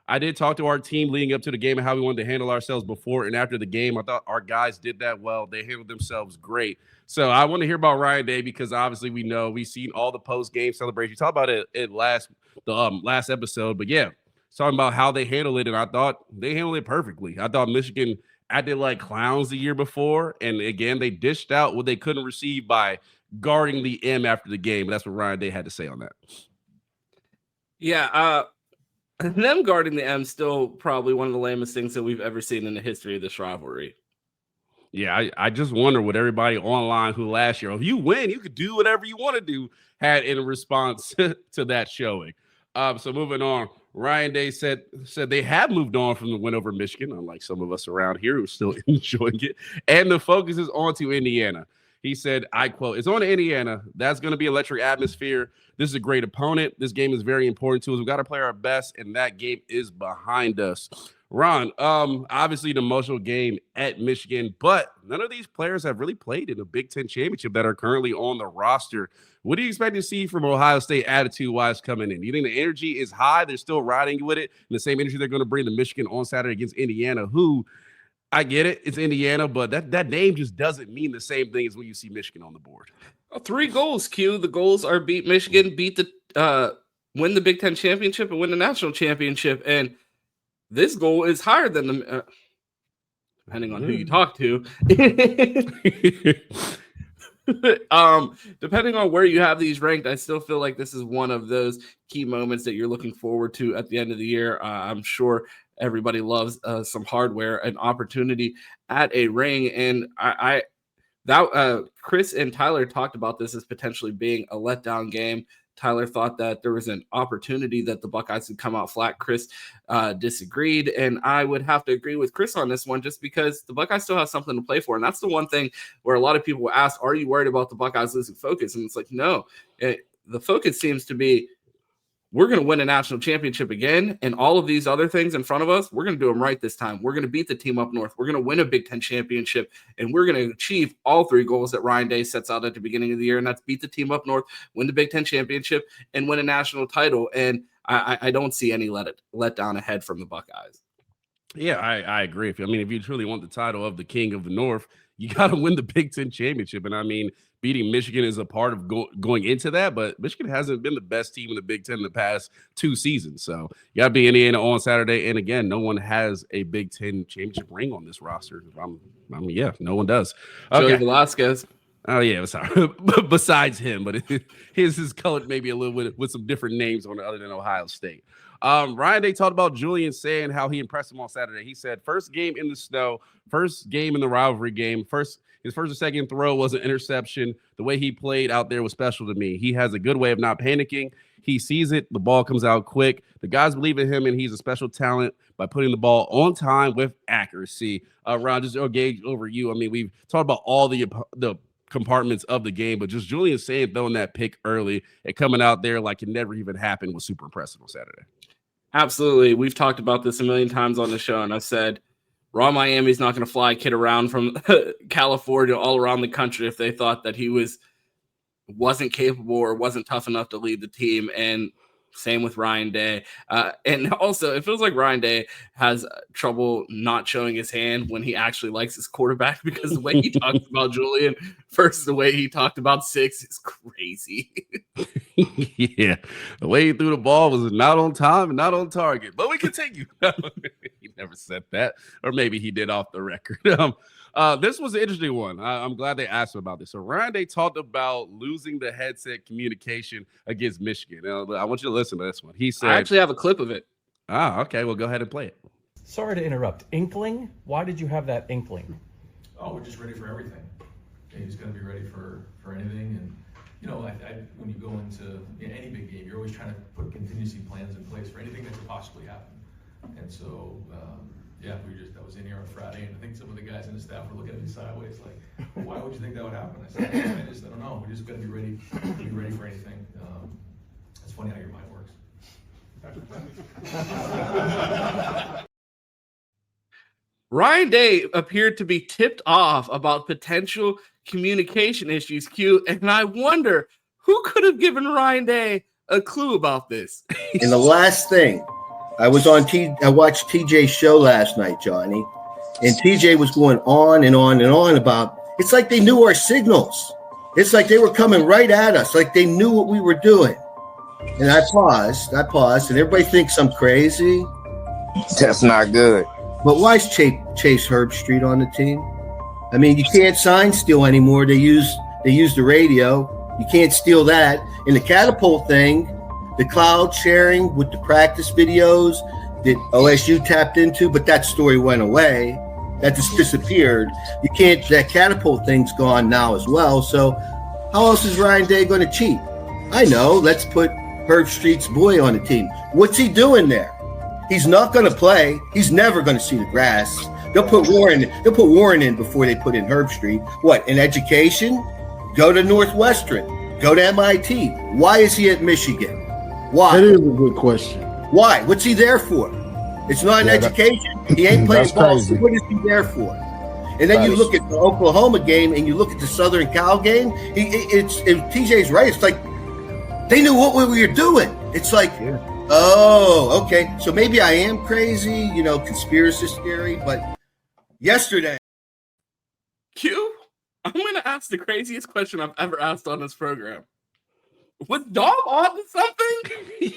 I did talk to our team leading up to the game and how we wanted to handle ourselves before and after the game. I thought our guys did that well. They handled themselves great. So I want to hear about Ryan Day because obviously we've seen all the post-game celebrations. You talked about it at last episode, but yeah, talking about how they handled it, and I thought they handled it perfectly. I thought Michigan acted like clowns the year before, and again, they dished out what they couldn't receive by guarding the M after the game. That's what Ryan Day had to say on that. Yeah, them guarding the M still probably one of the lamest things that we've ever seen in the history of this rivalry. Yeah, I just wonder what everybody online who last year, if you win, you could do whatever you want to do, had in response to that showing. So moving on, Ryan Day said they have moved on from the win over Michigan, unlike some of us around here who are still enjoying it, and the focus is on to Indiana. He said, I quote, "It's on to Indiana. That's going to be an electric atmosphere. This is a great opponent. This game is very important to us. We've got to play our best, and that game is behind us." Ron, obviously an emotional game at Michigan, but none of these players have really played in a Big Ten championship that are currently on the roster. What do you expect to see from Ohio State attitude-wise coming in? Do you think the energy is high? They're still riding with it, and the same energy they're going to bring to Michigan on Saturday against Indiana, who – I get it. It's Indiana, but that name just doesn't mean the same thing as when you see Michigan on the board. 3 goals, Q. The goals are beat Michigan, win the Big Ten championship, and win the national championship. And this goal is higher than the, depending on who you talk to. Depending on where you have these ranked, I still feel like this is one of those key moments that you're looking forward to at the end of the year. I'm sure everybody loves some hardware, an opportunity at a ring. And Chris and Tyler talked about this as potentially being a letdown game. Tyler thought that there was an opportunity that the Buckeyes would come out flat. Chris disagreed, and I would have to agree with Chris on this one just because the Buckeyes still have something to play for, and that's the one thing where a lot of people will ask, are you worried about the Buckeyes losing focus? And it's like, no. The focus seems to be, we're going to win a national championship again, and all of these other things in front of us, we're going to do them right this time. We're going to beat the team up north. We're going to win a Big Ten championship, and we're going to achieve all 3 goals that Ryan Day sets out at the beginning of the year, and that's beat the team up north, win the Big Ten championship, and win a national title. And I don't see any let down ahead from the Buckeyes. Yeah, I agree. If you truly want the title of the King of the North, you got to win the Big Ten championship. And I mean, beating Michigan is a part of going into that, but Michigan hasn't been the best team in the Big Ten in the past 2 seasons. So you got to be Indiana on Saturday. And again, no one has a Big Ten championship ring on this roster. Yeah, no one does. Okay. Joey Velasquez. Oh, yeah, sorry. Besides him, but his is colored maybe a little bit with some different names on it other than Ohio State. Ryan Day talked about Julian saying how he impressed him on Saturday. He said, first game in the snow, first game in the rivalry game, his first or second throw was an interception. The way he played out there was special to me. He has a good way of not panicking. He sees it. The ball comes out quick. The guys believe in him, and he's a special talent by putting the ball on time with accuracy. Ron, just gauge over you. I mean, we've talked about all the compartments of the game, but just Julian saying throwing that pick early and coming out there like it never even happened was super impressive on Saturday. Absolutely. We've talked about this a million times on the show, and I said Raw Miami's not going to fly a kid around from California all around the country if they thought that he wasn't capable or wasn't tough enough to lead the team. And same with Ryan Day. And also, it feels like Ryan Day has trouble not showing his hand when he actually likes his quarterback, because the way he talks about Julian versus the way he talked about Six is crazy. Yeah, the way he threw the ball was not on time and not on target. But we continue. He never said that, or maybe he did off the record. This was an interesting one. I'm glad they asked him about this. So Ryan Day talked about losing the headset communication against Michigan. I want you to listen to this one. He said, I actually have a clip of it. Okay. Well, go ahead and play it. Sorry to interrupt. Inkling? Why did you have that inkling? Oh, we're just ready for everything. He's going to be ready for anything. And, when you go into any big game, you're always trying to put contingency plans in place for anything that could possibly happen. And so, that was in here on Friday, and I think some of the guys in the staff were looking at me sideways like, why would you think that would happen? I said, I don't know. We just got to be ready for anything. It's funny how your mind works. Ryan Day appeared to be tipped off about potential communication issues, Q, and I wonder who could have given Ryan Day a clue about this. And the last thing I watched TJ's show last night, Johnny, and TJ was going on and on and on about. It's like they knew our signals. It's like they were coming right at us, like they knew what we were doing. And I paused, and everybody thinks I'm crazy. That's not good. But why is Chase Herbstreit on the team? I mean, you can't sign steal anymore. They use the radio. You can't steal that. And the catapult thing, the cloud sharing with the practice videos that OSU tapped into, but that story went away. That just disappeared. You can't. That catapult thing's gone now as well. So how else is Ryan Day going to cheat? I know. Let's put Herbstreit's boy on the team. What's he doing there? He's not going to play. He's never going to see the grass. They'll put Warren in before they put in Herbstreit. What, in education? Go to Northwestern. Go to MIT. Why is he at Michigan? Why? That is a good question. Why? What's he there for? It's not an education. He ain't playing ball. So what is he there for? And then you look at the Oklahoma game and you look at the Southern Cal game. TJ's right. It's like they knew what we were doing. It's like, oh, okay. So maybe I am crazy, conspiracy theory. But yesterday, I'm going to ask the craziest question I've ever asked on this program. Was Dom on to something?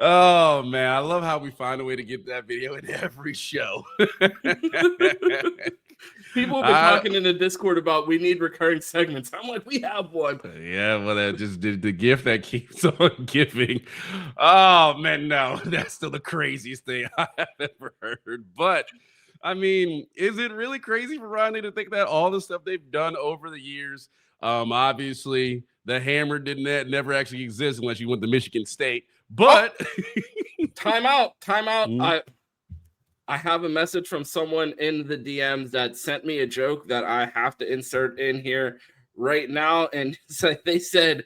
Oh man, I love how we find a way to get that video in every show. People have been talking in the Discord about we need recurring segments. I'm like, we have one. Yeah, well, that just did the gift that keeps on giving. Oh man, no, that's still the craziest thing I have ever heard. But I mean, is it really crazy for Ronnie to think that all the stuff they've done over the years? Obviously, the hammer never actually exist unless you went to Michigan State. But time out. I have a message from someone in the DMs that sent me a joke that I have to insert in here right now. And so they said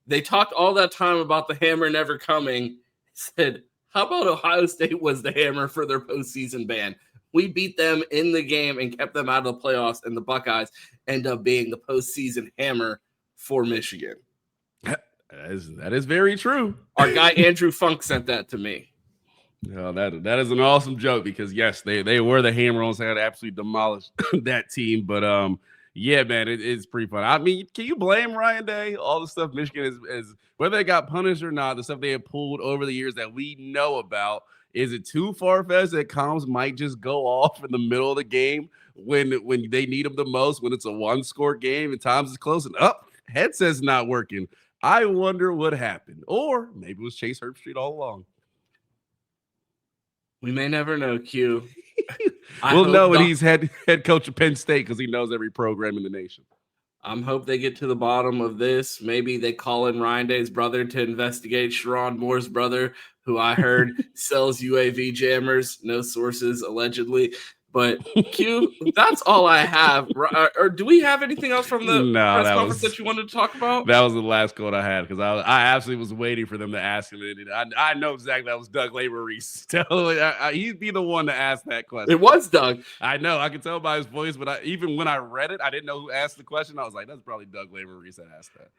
they talked all that time about the hammer never coming. Said, how about Ohio State was the hammer for their postseason ban? We beat them in the game and kept them out of the playoffs, and the Buckeyes end up being the postseason hammer for Michigan. That is very true. Our guy Andrew Funk sent that to me. No, that is an awesome joke because yes, they were the hammer on side, absolutely demolished that team. But yeah, man, it's pretty fun. I mean, can you blame Ryan Day? All the stuff Michigan is whether they got punished or not, the stuff they have pulled over the years that we know about. Is it too far-fetched that comms might just go off in the middle of the game when they need them the most, when it's a one-score game and times is close and up? Headset's not working. I wonder what happened. Or maybe it was Chase Herbstreit all along. We may never know, Q. We'll know when he's head coach of Penn State because he knows every program in the nation. I hope they get to the bottom of this. Maybe they call in Ryan Day's brother to investigate Sharon Moore's brother, who I heard sells UAV jammers. No sources, allegedly. But Q, that's all I have. Or do we have anything else from the press conference that you wanted to talk about? That was the last quote I had because I absolutely was waiting for them to ask him. I know exactly that was Doug Lavery. He'd be the one to ask that question. It was Doug. I know. I could tell by his voice, but even when I read it, I didn't know who asked the question. I was like, that's probably Doug Lavery that asked that.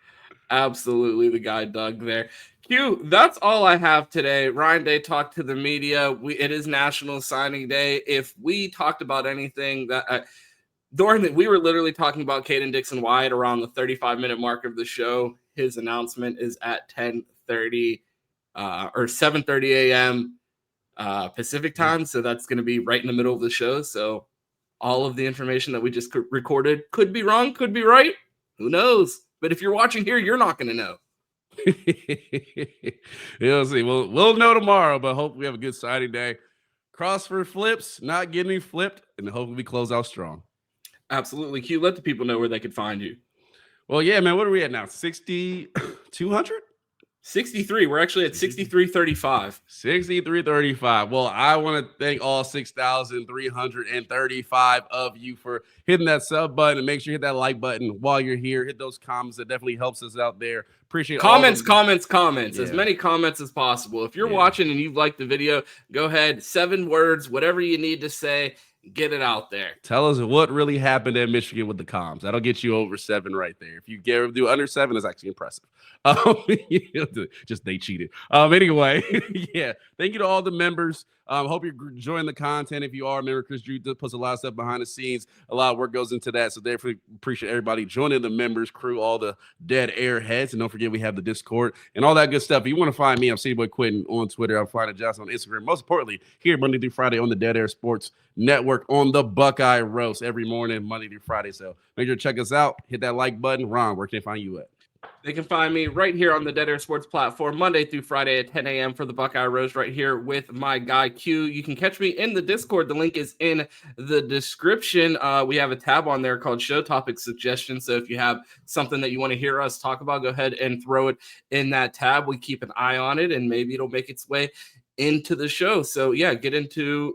Absolutely the guy Doug there. Q, that's all I have today. Ryan Day talked to the media. It is National Signing Day. If we talked about anything that we were literally talking about Caden Dixon-Wyatt around the 35-minute mark of the show. His announcement is at 10:30 or 7:30 a.m. Pacific time. So that's going to be right in the middle of the show. So all of the information that we just recorded could be wrong, could be right. Who knows? But if you're watching here, you're not going to know. We'll see. We'll know tomorrow, but hope we have a good signing day. Cross for flips, not getting flipped, and hopefully we close out strong. Absolutely. Q, let the people know where they could find you. Well, yeah, man. What are we at now? 6,200? 63. We're actually at 63.35. 63.35. Well, I want to thank all 6,335 of you for hitting that sub button, and make sure you hit that like button while you're here. Hit those comments. That definitely helps us out there. Appreciate comments. Yeah. As many comments as possible. If you're watching and you've liked the video, go ahead, 7 words, whatever you need to say. Get it out there. Tell us what really happened at Michigan with the comms. That'll get you over 7 right there. If you do under 7, it's actually impressive. Just they cheated. Anyway, yeah. Thank you to all the members. Hope you're enjoying the content. If you are, remember Chris Drew puts a lot of stuff behind the scenes. A lot of work goes into that. So definitely appreciate everybody joining the members crew, all the dead air heads. And don't forget we have the Discord and all that good stuff. If you want to find me, I'm City Boy Quentin on Twitter. I'm finding Josh on Instagram. Most importantly, here Monday through Friday on the Dead Air Sports Network on the Buckeye Roast every morning, Monday through Friday. So make sure to check us out. Hit that like button. Ron, where can they find you at? They can find me right here on the Dead Air Sports platform, Monday through Friday at 10 a.m. for the Buckeye Roast right here with my guy Q. You can catch me in the Discord. The link is in the description. We have a tab on there called Show Topic Suggestions. So if you have something that you want to hear us talk about, go ahead and throw it in that tab. We keep an eye on it, and maybe it'll make its way into the show. So, yeah, get into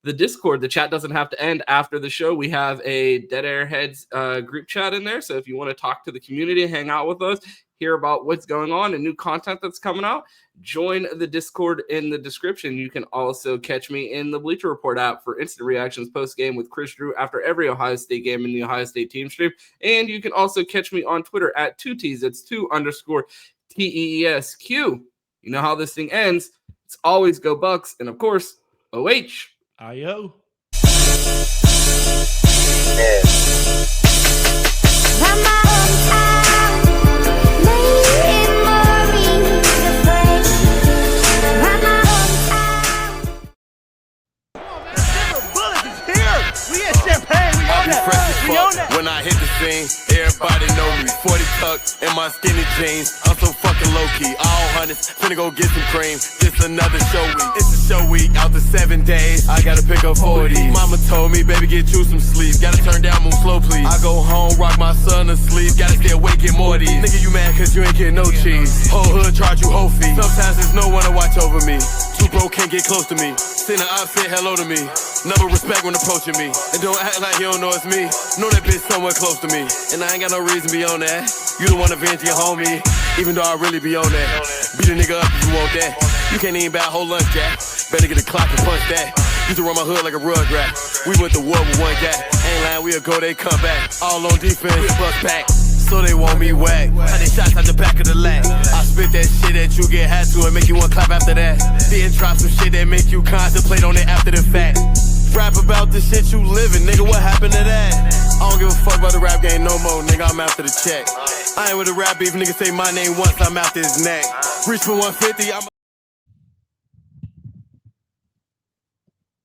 the Discord. The chat doesn't have to end after the show. We have a Dead Airheads group chat in there. So if you want to talk to the community, hang out with us, hear about what's going on and new content that's coming out, join the Discord in the description. You can also catch me in the Bleacher Report app for instant reactions post-game with Chris Drew after every Ohio State game in the Ohio State team stream. And you can also catch me on Twitter at 2Ts. It's 2_TEESQ. You know how this thing ends. It's always go Bucks. And of course, OH. IO. When I hit the scene, everybody know me. 40 tuck in my skinny jeans. I'm so fucking low key. All hundreds, finna go get some cream. This another show week. It's a show week. Out the 7 days, I gotta pick up 40. Mama told me, baby, get you some sleep. Gotta turn down, move slow, please. I go home, rock my son to sleep. Gotta stay awake, get more of these. Nigga, you mad cause you ain't getting no cheese. Whole hood charge you whole fee. Sometimes there's no one to watch over me. Too broke, can't get close to me. Send an op, say hello to me. Never respect when approaching me. And don't act like you don't know it's me. Know that bitch somewhere close to me. And I ain't got no reason beyond that. You the one to vent your homie. Even though I really be on that. Beat a nigga up if you want that. You can't even buy a whole lunch, Jack. Better get a clock and punch that. Used to run my hood like a rugrat. We went to war with one guy. Ain't lying, we'll go, they come back. All on defense, we bust back. So they want me whack. 100 shots out the back of the lag. I spit that shit that you get high to and make you want clap after that. Then drop some shit that make you contemplate on it after the fact. Rap about the shit you living, nigga, what happened to that? I don't give a fuck about the rap game no more, nigga, I'm after the check. I ain't with the rap beef, nigga say my name once, I'm after his neck. Reach for 150, I'm